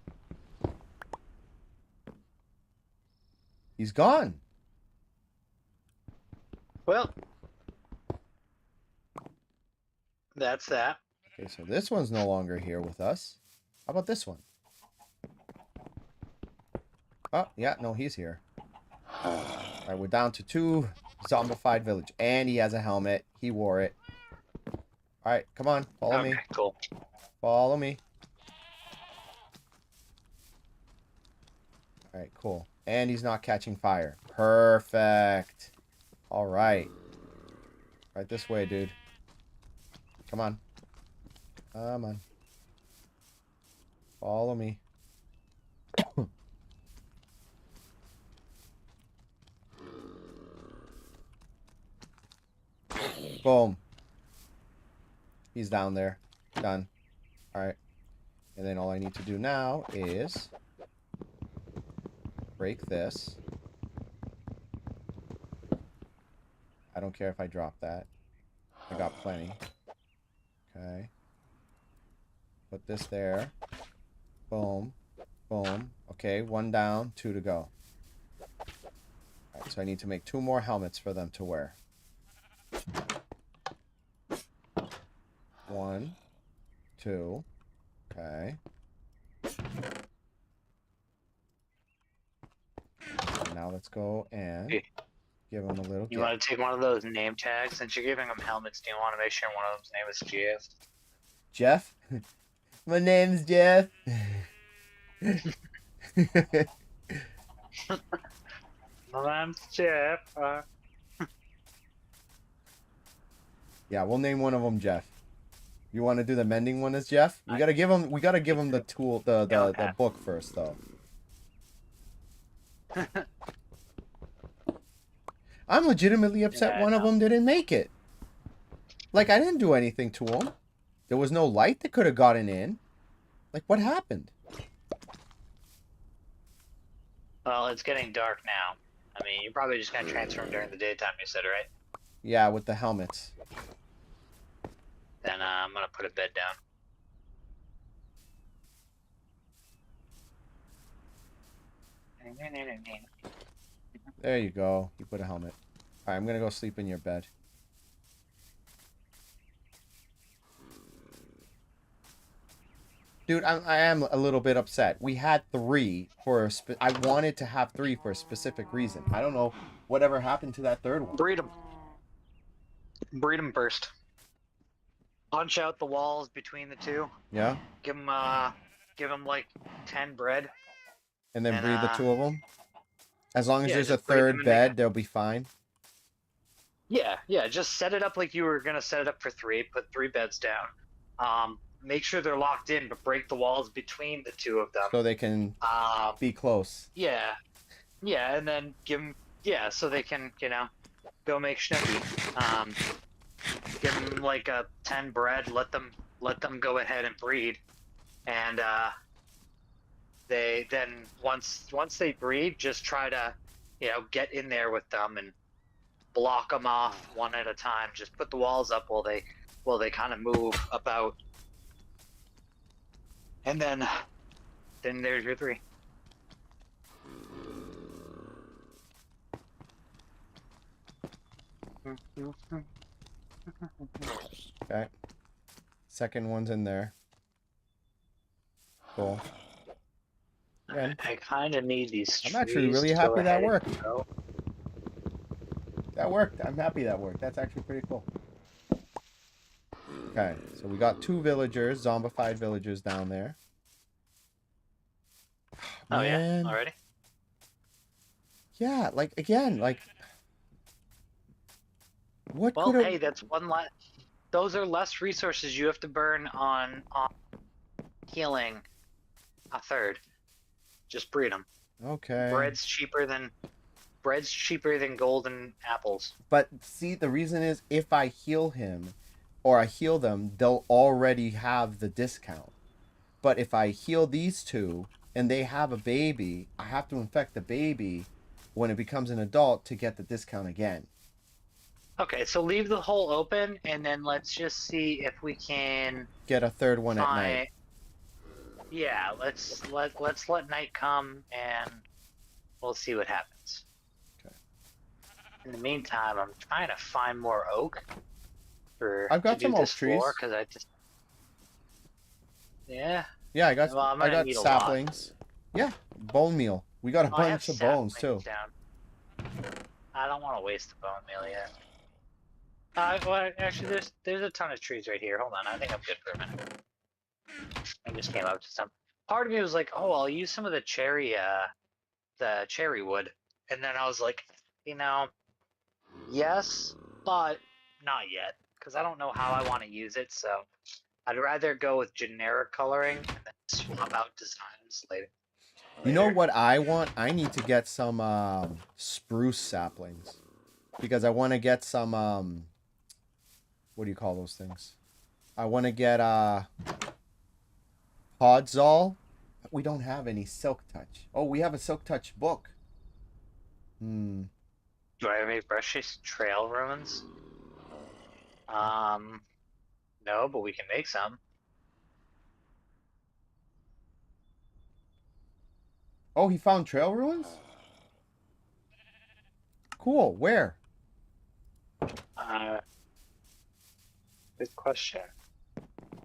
He's gone. Well, that's that. Okay, so this one's no longer here with us. How about this one? Oh, yeah, no, he's here. All right, we're down to 2 zombified village. And he has a helmet. He wore it. All right, come on. Follow me. Cool. Follow me. All right, cool. And he's not catching fire. Perfect. All right. Right this way, dude. Come on. Come on. Follow me. Boom. He's down there. Done. Alright. And then all I need to do now is break this. I don't care if I drop that. I got plenty. Okay. Put this there. Boom. Boom. Okay, 1 down, 2 to go. Alright, so I need to make 2 more helmets for them to wear. 1, 2. Okay. So now let's go and give them a little You want to take one of those name tags? Since you're giving them helmets, do you want to make sure one of them's name is GF? Jeff? My name's Jeff. My name's Jeff. Yeah, we'll name one of them Jeff. You want to do the mending one as Jeff? We gotta give him. We gotta give him the tool, the book first, though. I'm legitimately upset one of them didn't make it. Like, I didn't do anything to him. There was no light that could have gotten in. Like, what happened? Well, it's getting dark now. I mean, you're probably just gonna transform during the daytime. You said, right? Yeah, with the helmets. Then I'm gonna put a bed down. There you go. You put a helmet. Alright, I'm gonna go sleep in your bed. Dude, I am a little bit upset. We had 3 for I wanted to have 3 for a specific reason. I don't know whatever happened to that third one. Breed them. Breed them first. Punch out the walls between the two. Yeah? Give them like 10 bread. And then breed the 2 of them? As long as there's a just breed them third and bed, they'll be fine. Yeah. Just set it up like you were gonna set it up for 3. Put 3 beds down. Make sure they're locked in, but break the walls between the 2 of them. So they can be close. Yeah, and then give them, so they can, go make schnooky. Give them like a 10 bread. Let them go ahead and breed, and they then once they breed, just try to, get in there with them and block them off one at a time. Just put the walls up while they kind of move about. And then there's your 3. Okay. Second one's in there. Cool. Again, I kind of need these trees. I'm actually really happy that worked. That worked. I'm happy that worked. That's actually pretty cool. Okay, so we got 2 villagers, zombified villagers down there. Oh, Man. yeah? Already? Yeah, like, again, like... What Well, could've... hey, that's one less... Those are less resources you have to burn on healing a third. Just breed them. Okay. Bread's cheaper than golden apples. But, see, the reason is, if I heal him... or I heal them, they'll already have the discount. But if I heal these 2 and they have a baby, I have to infect the baby when it becomes an adult to get the discount again. Okay, so leave the hole open, and then let's just see if we can get a third one at night. Yeah, let's let night come, and we'll see what happens. Okay. In the meantime, I'm trying to find more oak. I've got some oak trees. Because I just... Yeah. Yeah, I got saplings. Yeah, bone meal. We got a bunch of bones too. Down. I don't want to waste the bone meal yet. Well, actually, there's a ton of trees right here. Hold on, I think I'm good for a minute. I just came up to some. Part of me was like, oh, I'll use some of the cherry wood, and then I was like, yes, but not yet. Because I don't know how I want to use it, so I'd rather go with generic coloring and then swap out designs later. You know what I want? I need to get some spruce saplings. Because I want to get some, what do you call those things? I want to get podzol. We don't have any silk touch. Oh, we have a silk touch book. Do I have any brushes? Trail ruins? No, but we can make some. Oh, he found trail ruins? Cool. Where? Good question.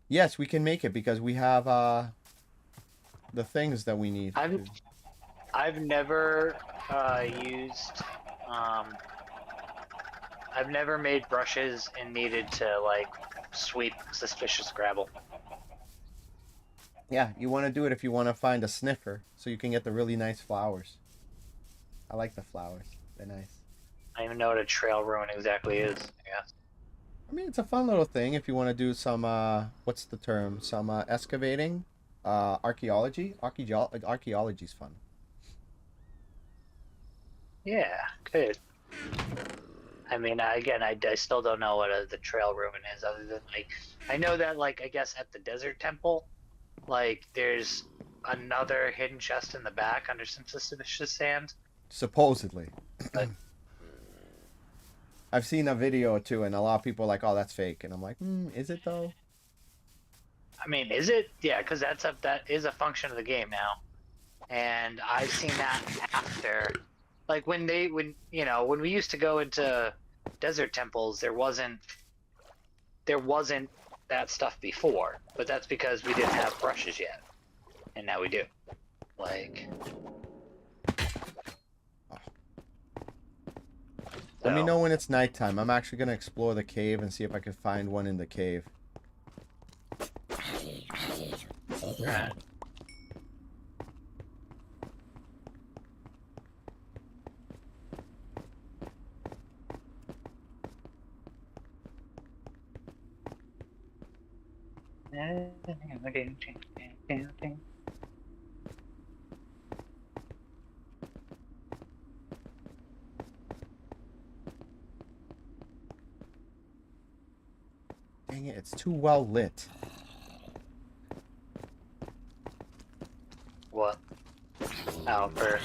Yes, we can make it because we have the things that we need. I've never used I've never made brushes and needed to like sweep suspicious gravel. Yeah, you want to do it if you want to find a sniffer, so you can get the really nice flowers. I like the flowers. They're nice. I don't even know what a trail ruin exactly is. Yeah. I mean, it's a fun little thing if you want to do some, what's the term? Some excavating, archaeology. Archaeology's fun. Yeah, good. I mean, again, I still don't know what the trail ruin is, other than like, I know that like I guess at the desert temple, like there's another hidden chest in the back under some suspicious sand. Supposedly. But I've seen a video or two, and a lot of people are like, "Oh, that's fake," and I'm like, "Is it though?" I mean, is it? Yeah, because that is a function of the game now, and I've seen that after, like when we used to go into desert temples, there wasn't that stuff before, but that's because we didn't have brushes yet, and now we do. Like, Let me so, know when it's nighttime. I'm actually gonna explore the cave and see if I can find one in the cave. right. Dang it, it's too well lit. What? Oh, for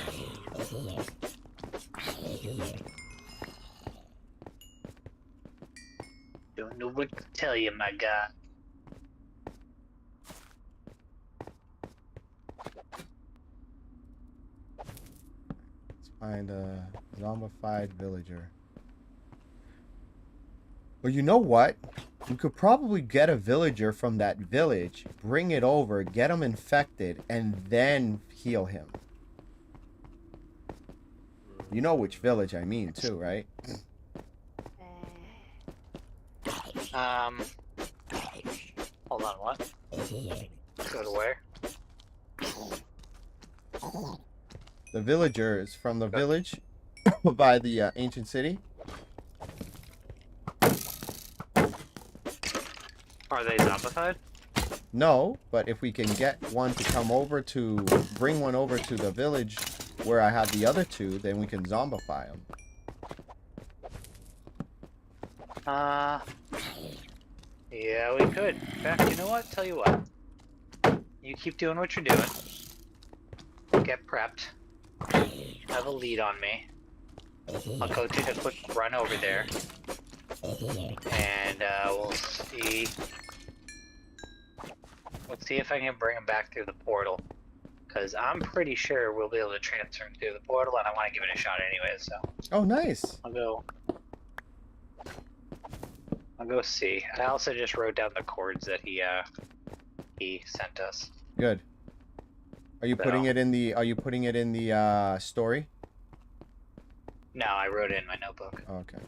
don't know what to tell you, my guy. Let's find a zombified villager. Well, you know what? We could probably get a villager from that village, bring it over, get him infected, and then heal him. You know which village I mean, too, right? Hold on, what? Go to where? The villager is from the village by the ancient city. Are they zombified? No, but if we can get one to come over to, bring one over to the village where I have the other two, then we can zombify them. Yeah, we could. In fact, you know what? Tell you what. You keep doing what you're doing. Get prepped. Have a lead on me. I'll go take a quick run over there. And, we'll see. Let's see if I can bring him back through the portal. Because I'm pretty sure we'll be able to transfer him through the portal, and I want to give it a shot anyway, so. Oh, nice. I'll go see. I also just wrote down the chords that he sent us. Good. Are you putting it in the? Are you putting it in the story? No, I wrote it in my notebook. Oh, okay.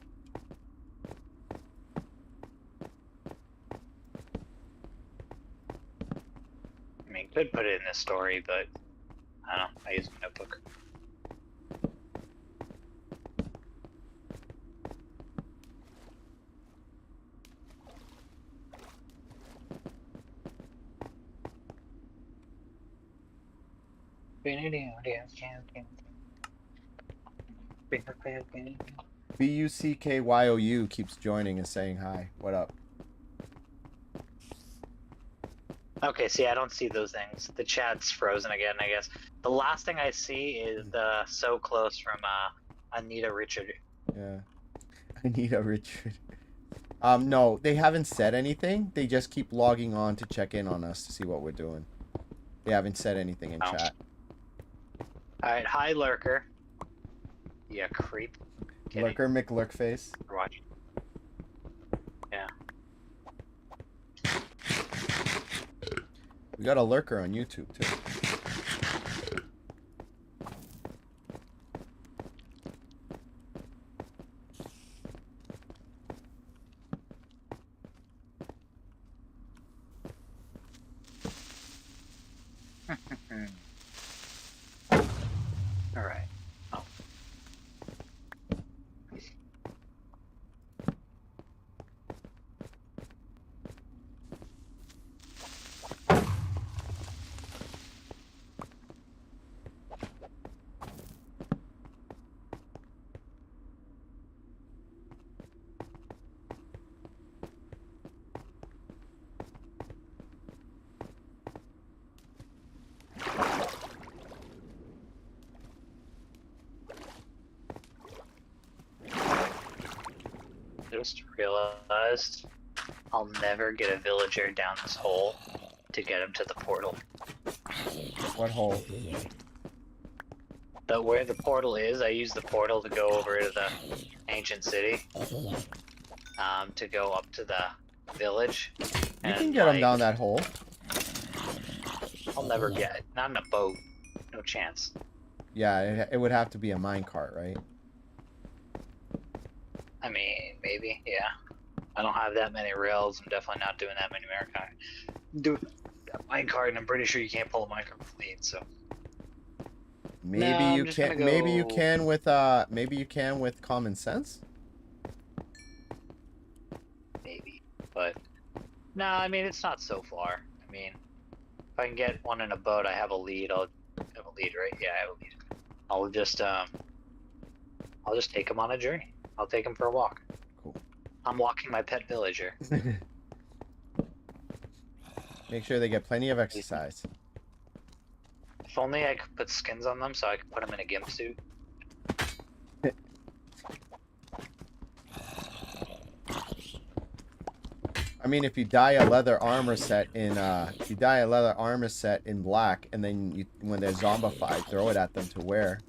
I mean, could put it in the story, but I don't know. I use my notebook. BUCKYOU keeps joining and saying hi. What up? Okay, see, I don't see those things. The chat's frozen again, I guess. The last thing I see is the "So Close" from Anita Richard. Yeah. Anita Richard. No, they haven't said anything. They just keep logging on to check in on us to see what we're doing. They haven't said anything in chat. Alright, hi Lurker. Yeah, creep. Kidding. Lurker McLurkface. We're watching. Yeah. We got a lurker on YouTube too. All right. Oh. Just realized I'll never get a villager down this hole to get him to the portal. What hole? But where the portal is, I use the portal to go over to the ancient city. To go up to the village. You can get them down that hole. I'll never get it. Not in a boat. No chance. Yeah, it would have to be a minecart, right? I mean, maybe, yeah. I don't have that many rails. I'm definitely not doing that many minecart. Do a minecart, and I'm pretty sure you can't pull a minecart with lead, so. Maybe No, you can. Maybe you can with Maybe you can with common sense. Maybe, but no. I mean, it's not so far. I mean, if I can get one in a boat, I have a lead. I'll have a lead, right? Yeah, I have a lead. I'll just take him on a journey. I'll take him for a walk. Cool. I'm walking my pet villager. Make sure they get plenty of exercise. If only I could put skins on them so I could put them in a gimp suit. I mean, if you dye a leather armor set in black, and then when they're zombified, throw it at them to wear.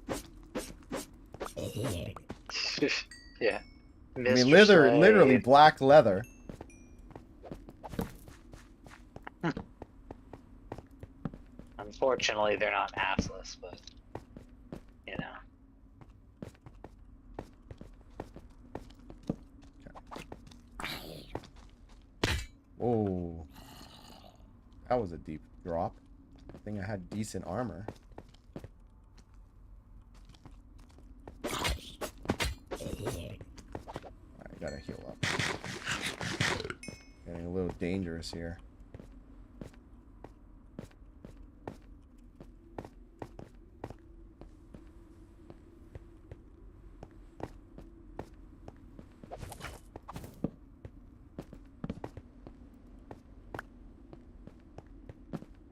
Yeah. I mean, literally black leather. Unfortunately, they're not assless, but you know. Oh, that was a deep drop. I think I had decent armor. I gotta heal up. Getting a little dangerous here.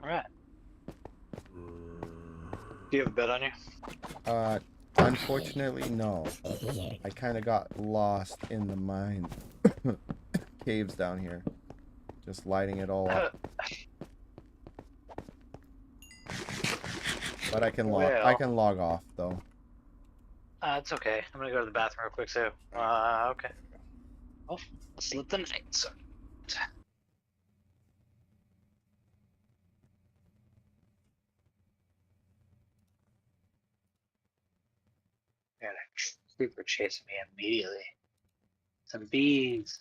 Alright. Do you have a bed on you? Unfortunately, no. I kind of got lost in the mine caves down here. Just lighting it all up. But I can log off though. It's okay. I'm gonna go to the bathroom real quick too. Okay. Oh, slip the night, so. Got a creeper chasing me immediately. Some bees.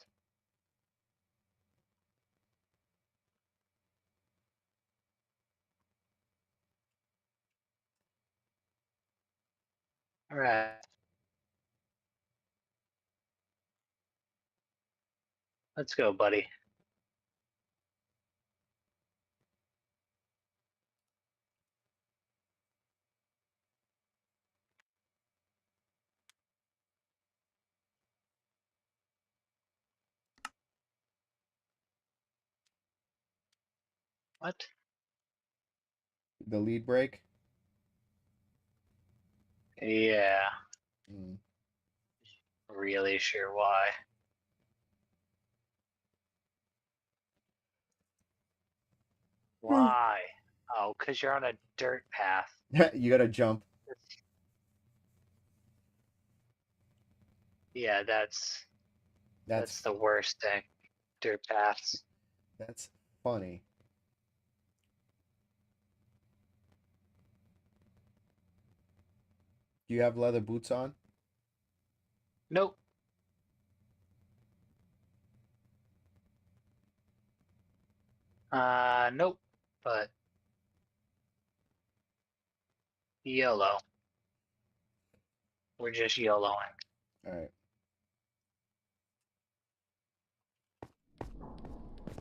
Alright. Let's go, buddy. What? The lead break. Yeah. Really sure why. Why? Oh, because you're on a dirt path. You gotta jump. Yeah, that's the worst thing. Dirt paths. That's funny. Do you have leather boots on? Nope. Nope. But YOLO. We're just YOLOing. All right.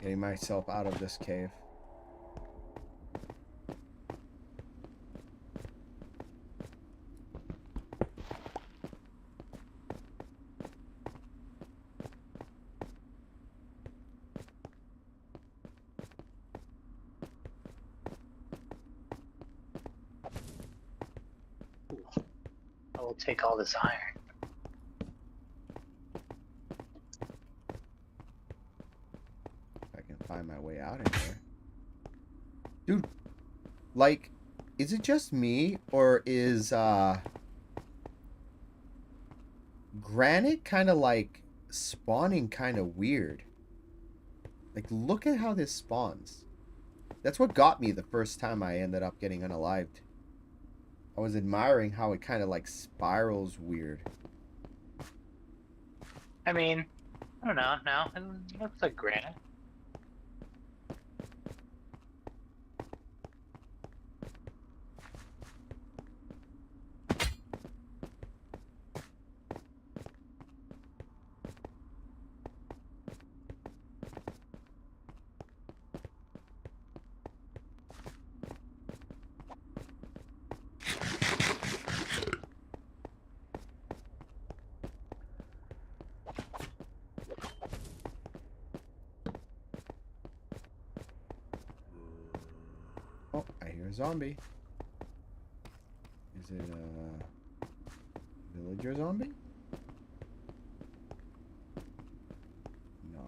Getting myself out of this cave. I will take all this iron. If I can find my way out of here. Dude, like, is it just me or is granite kind of like spawning kind of weird? Like, look at how this spawns. That's what got me the first time I ended up getting unalived. I was admiring how it kind of like spirals weird. I mean, I don't know. No, it looks like granite. Oh, I hear a zombie. Is it a villager zombie? No.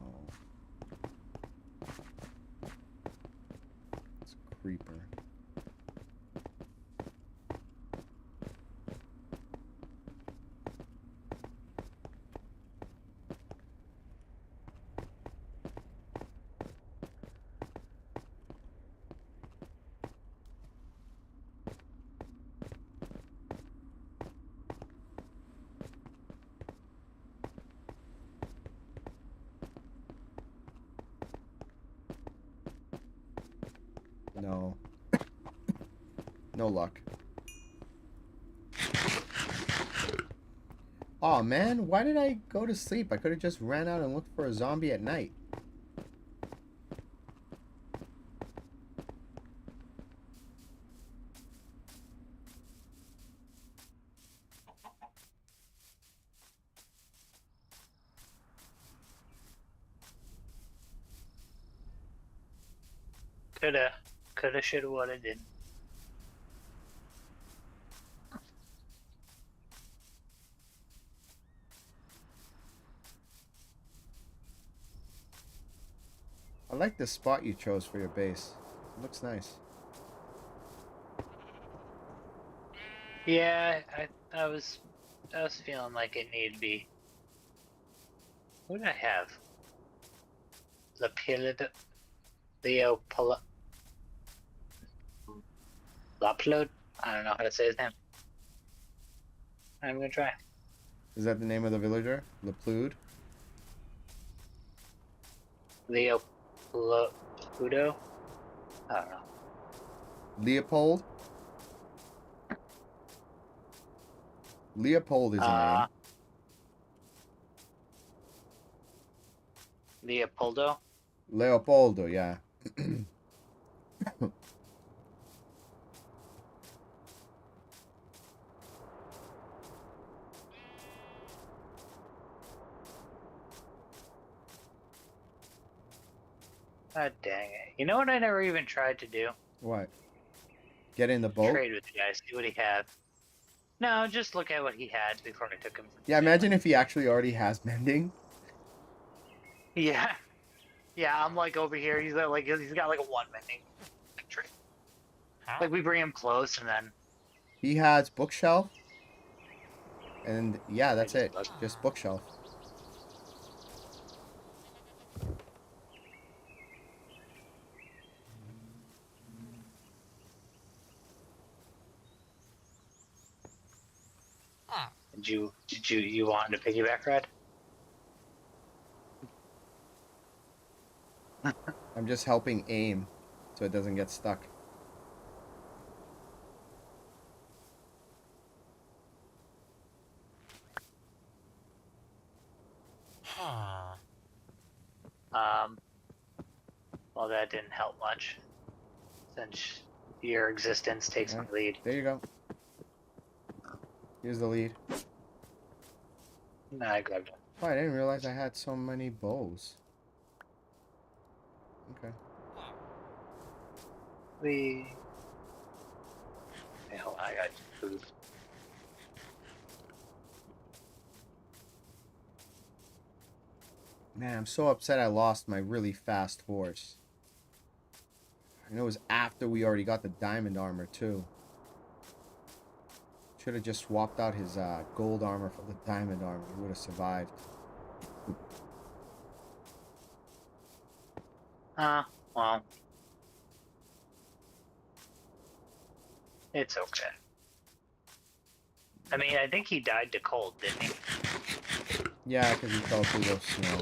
It's a creeper. No. No luck. Aw, man, why did I go to sleep? I could have just ran out and looked for a zombie at night. Coulda, shoulda, woulda, didn't. I like the spot you chose for your base. It looks nice. Yeah, I was feeling like it needed to be. What did I have? Leopoldo. Upload? I don't know how to say his name. I'm gonna try. Is that the name of the villager? Laplude? Leopoldo? I don't know. Leopold? Leopold is a name. Leopoldo? Leopoldo, yeah. God dang it. You know what I never even tried to do? What? Get in the boat? Trade with the guy, see what he had. No, just look at what he had before I took him. Yeah, imagine if he actually already has mending. Yeah. Yeah, I'm like over here, he's got like a 1 mending trade. Huh? Like we bring him close and then He has bookshelf. And yeah, that's it. Just bookshelf. Did you want to piggyback ride? I'm just helping aim so it doesn't get stuck. help much, since your existence takes my Alright, lead. there you go. Here's the lead. No, I grabbed it. Oh, I didn't realize I had so many bows. Okay. Hey, hold on, I got food. Man, I'm so upset I lost my really fast horse. And it was after we already got the diamond armor, too. Should have just swapped out his gold armor for the diamond armor. He would have survived. Well, it's okay. I mean, I think he died to cold, didn't he? Yeah, because he fell through the snow.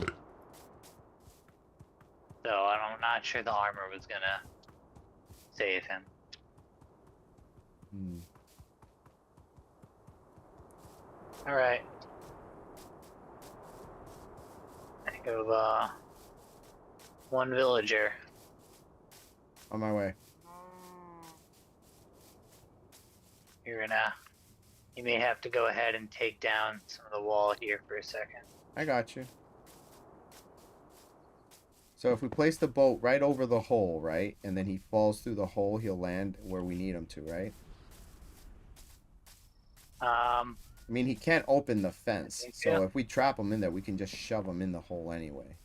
So I'm not sure the armor was gonna save him. Hmm. All right. Think of one villager. On my way. You may have to go ahead and take down some of the wall here for a second. I got you. So if we place the boat right over the hole, right? And then he falls through the hole, he'll land where we need him to, right? I mean, he can't open the fence. So yeah. if we trap him in there, we can just shove him in the hole anyway.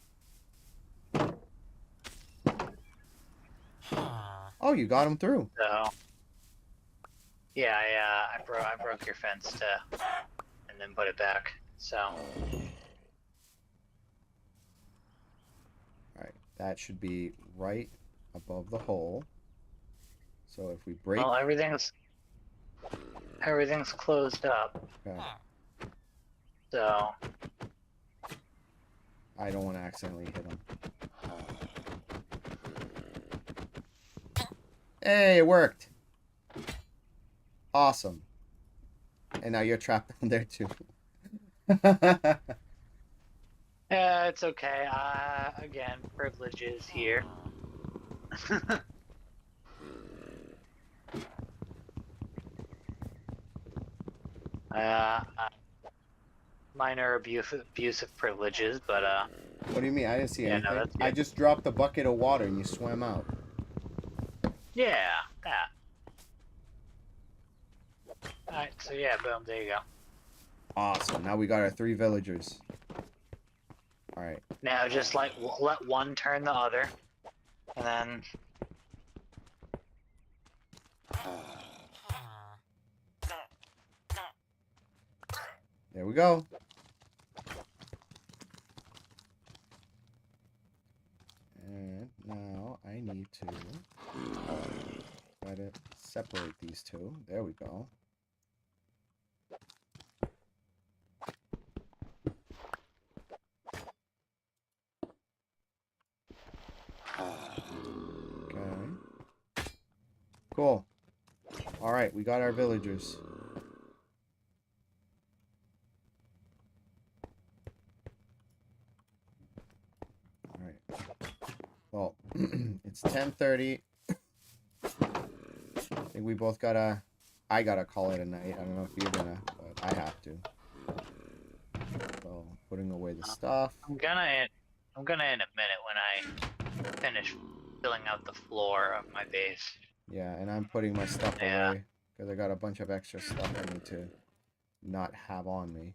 Oh, you got him through. So, yeah, I broke your fence and then put it back. So, Alright, that should be right above the hole. So if we break... well, everything's closed up. Okay. So, I don't want to accidentally hit him. Hey, it worked! Awesome. And now you're trapped down there too. yeah, it's okay. Again, privileges here. Minor abusive privileges, but What do you mean? I didn't see yeah, anything. no, that's good. I just dropped a bucket of water and you swam out. Yeah, that. Alright, so yeah, boom, there you go. Awesome. Now we got our 3 villagers. Alright. Now just like let one turn the other, and then There we go. And now I need to try to separate these two. There we go. Okay. Cool. Alright, we got our villagers. Alright. Well, it's 10:30. I think we both gotta... I gotta call it a night. I don't know if you're gonna, but I have to. So, putting away the stuff. I'm gonna in a minute when I finish filling out the floor of my base. Yeah, and I'm putting my stuff Yeah. away because I got a bunch of extra stuff I need to not have on me.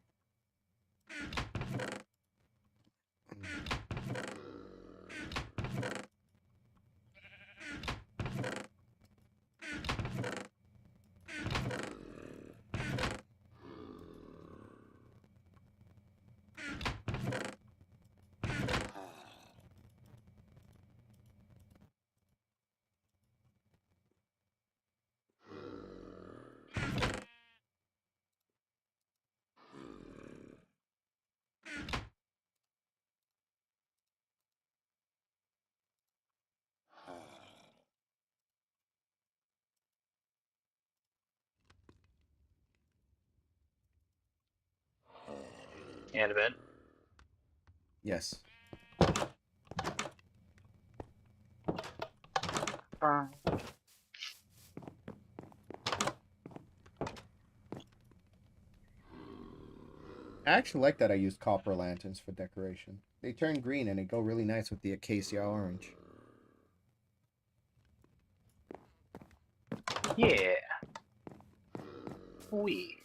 In a bit. Yes. I actually like that I used copper lanterns for decoration. They turn green and they go really nice with the acacia orange. Yeah. We.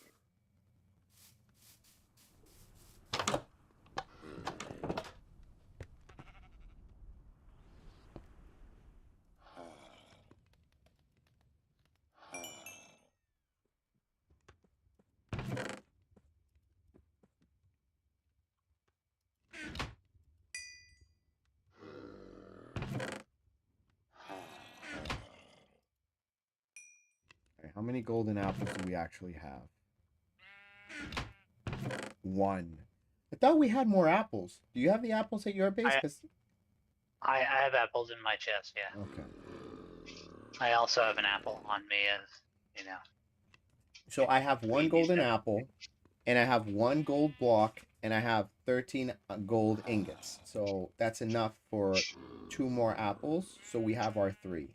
Okay, how many golden apples do we actually have? 1. I thought we had more apples. Do you have the apples at your base? I have apples in my chest, yeah. Okay. I also have an apple on me, as you know. So I have 1 Previous golden episode. apple, and I have 1 gold block, and I have 13 gold ingots. So that's enough for 2 more apples. So we have our 3.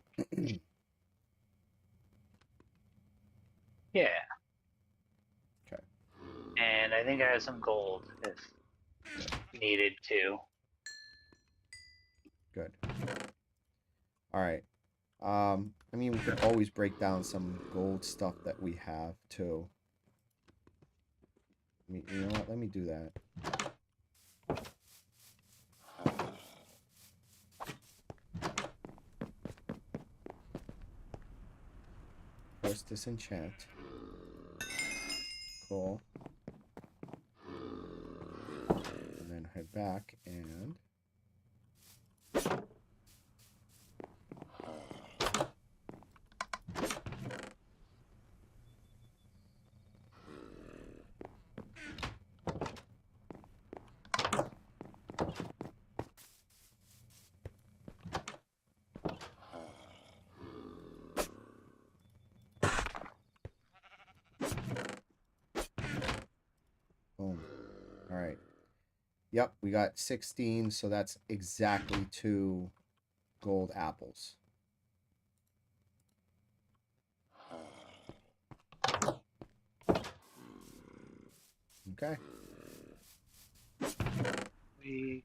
Yeah. Okay. And I think I have some gold if needed to. Good. All right. I mean, we could always break down some gold stuff that we have too. You know what? Let me do that. First disenchant. Cool. And then head back and... Boom. All right. Yep, we got 16, so that's exactly 2 gold apples. Okay. We.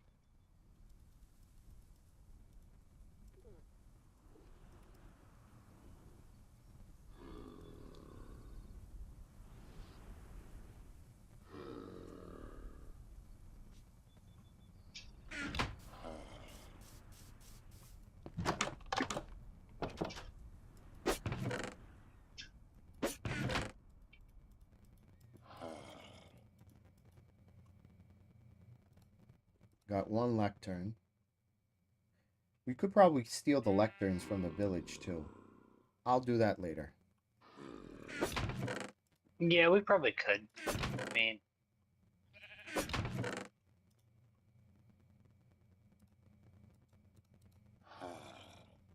Got 1 lectern. We could probably steal the lecterns from the village too. I'll do that later. Yeah, we probably could. I mean,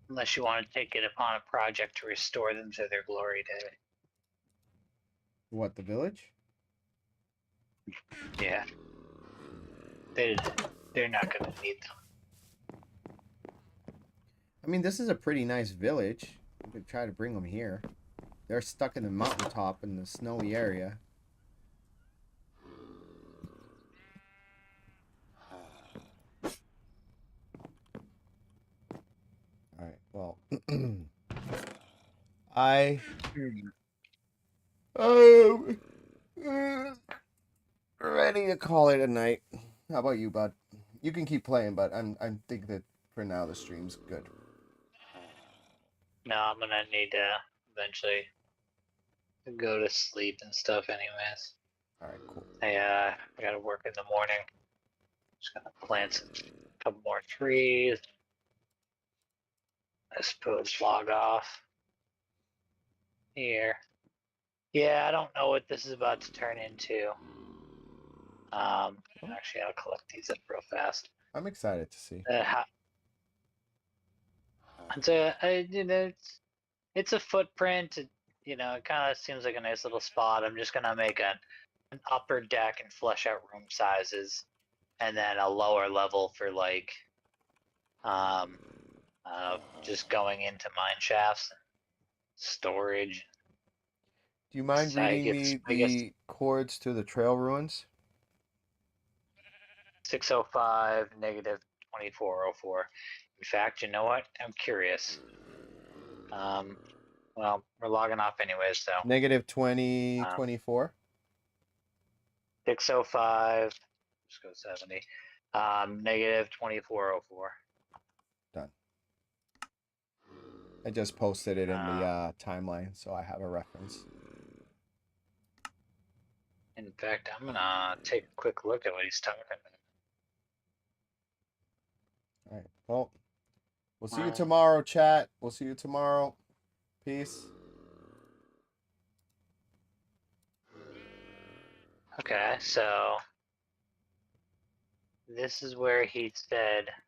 unless you want to take it upon a project to restore them to their glory day. What, the village? Yeah. They're not going to need them. I mean, this is a pretty nice village. We could try to bring them here. They're stuck in the mountaintop in the snowy area. Alright, well... I'm ready to call it a night. How about you, bud? You can keep playing, but I think that for now the stream's good. No, I'm going to need to eventually go to sleep and stuff anyways. Alright, cool. I got to work in the morning. Just going to plant a couple more trees. I suppose log off here. Yeah, I don't know what this is about to turn into. Actually, I'll collect these up real fast. I'm excited to see. It's a footprint. It kind of seems like a nice little spot. I'm just gonna make an upper deck and flesh out room sizes, and then a lower level for like just going into mine shafts, and storage. Do you mind reading me I guess the chords to the trail ruins? 605 negative 2404. In fact, you know what? I'm curious. Well, we're logging off anyways, so Negative 20, um, 24. 605. Just go 70. Negative 2404. Done. I just posted it in the Um, timeline, so I have a reference. in fact, I'm gonna take a quick look at what he's talking about. All right. Well, we'll see you Well, tomorrow, chat. We'll see you tomorrow. Peace. okay, so this is where he said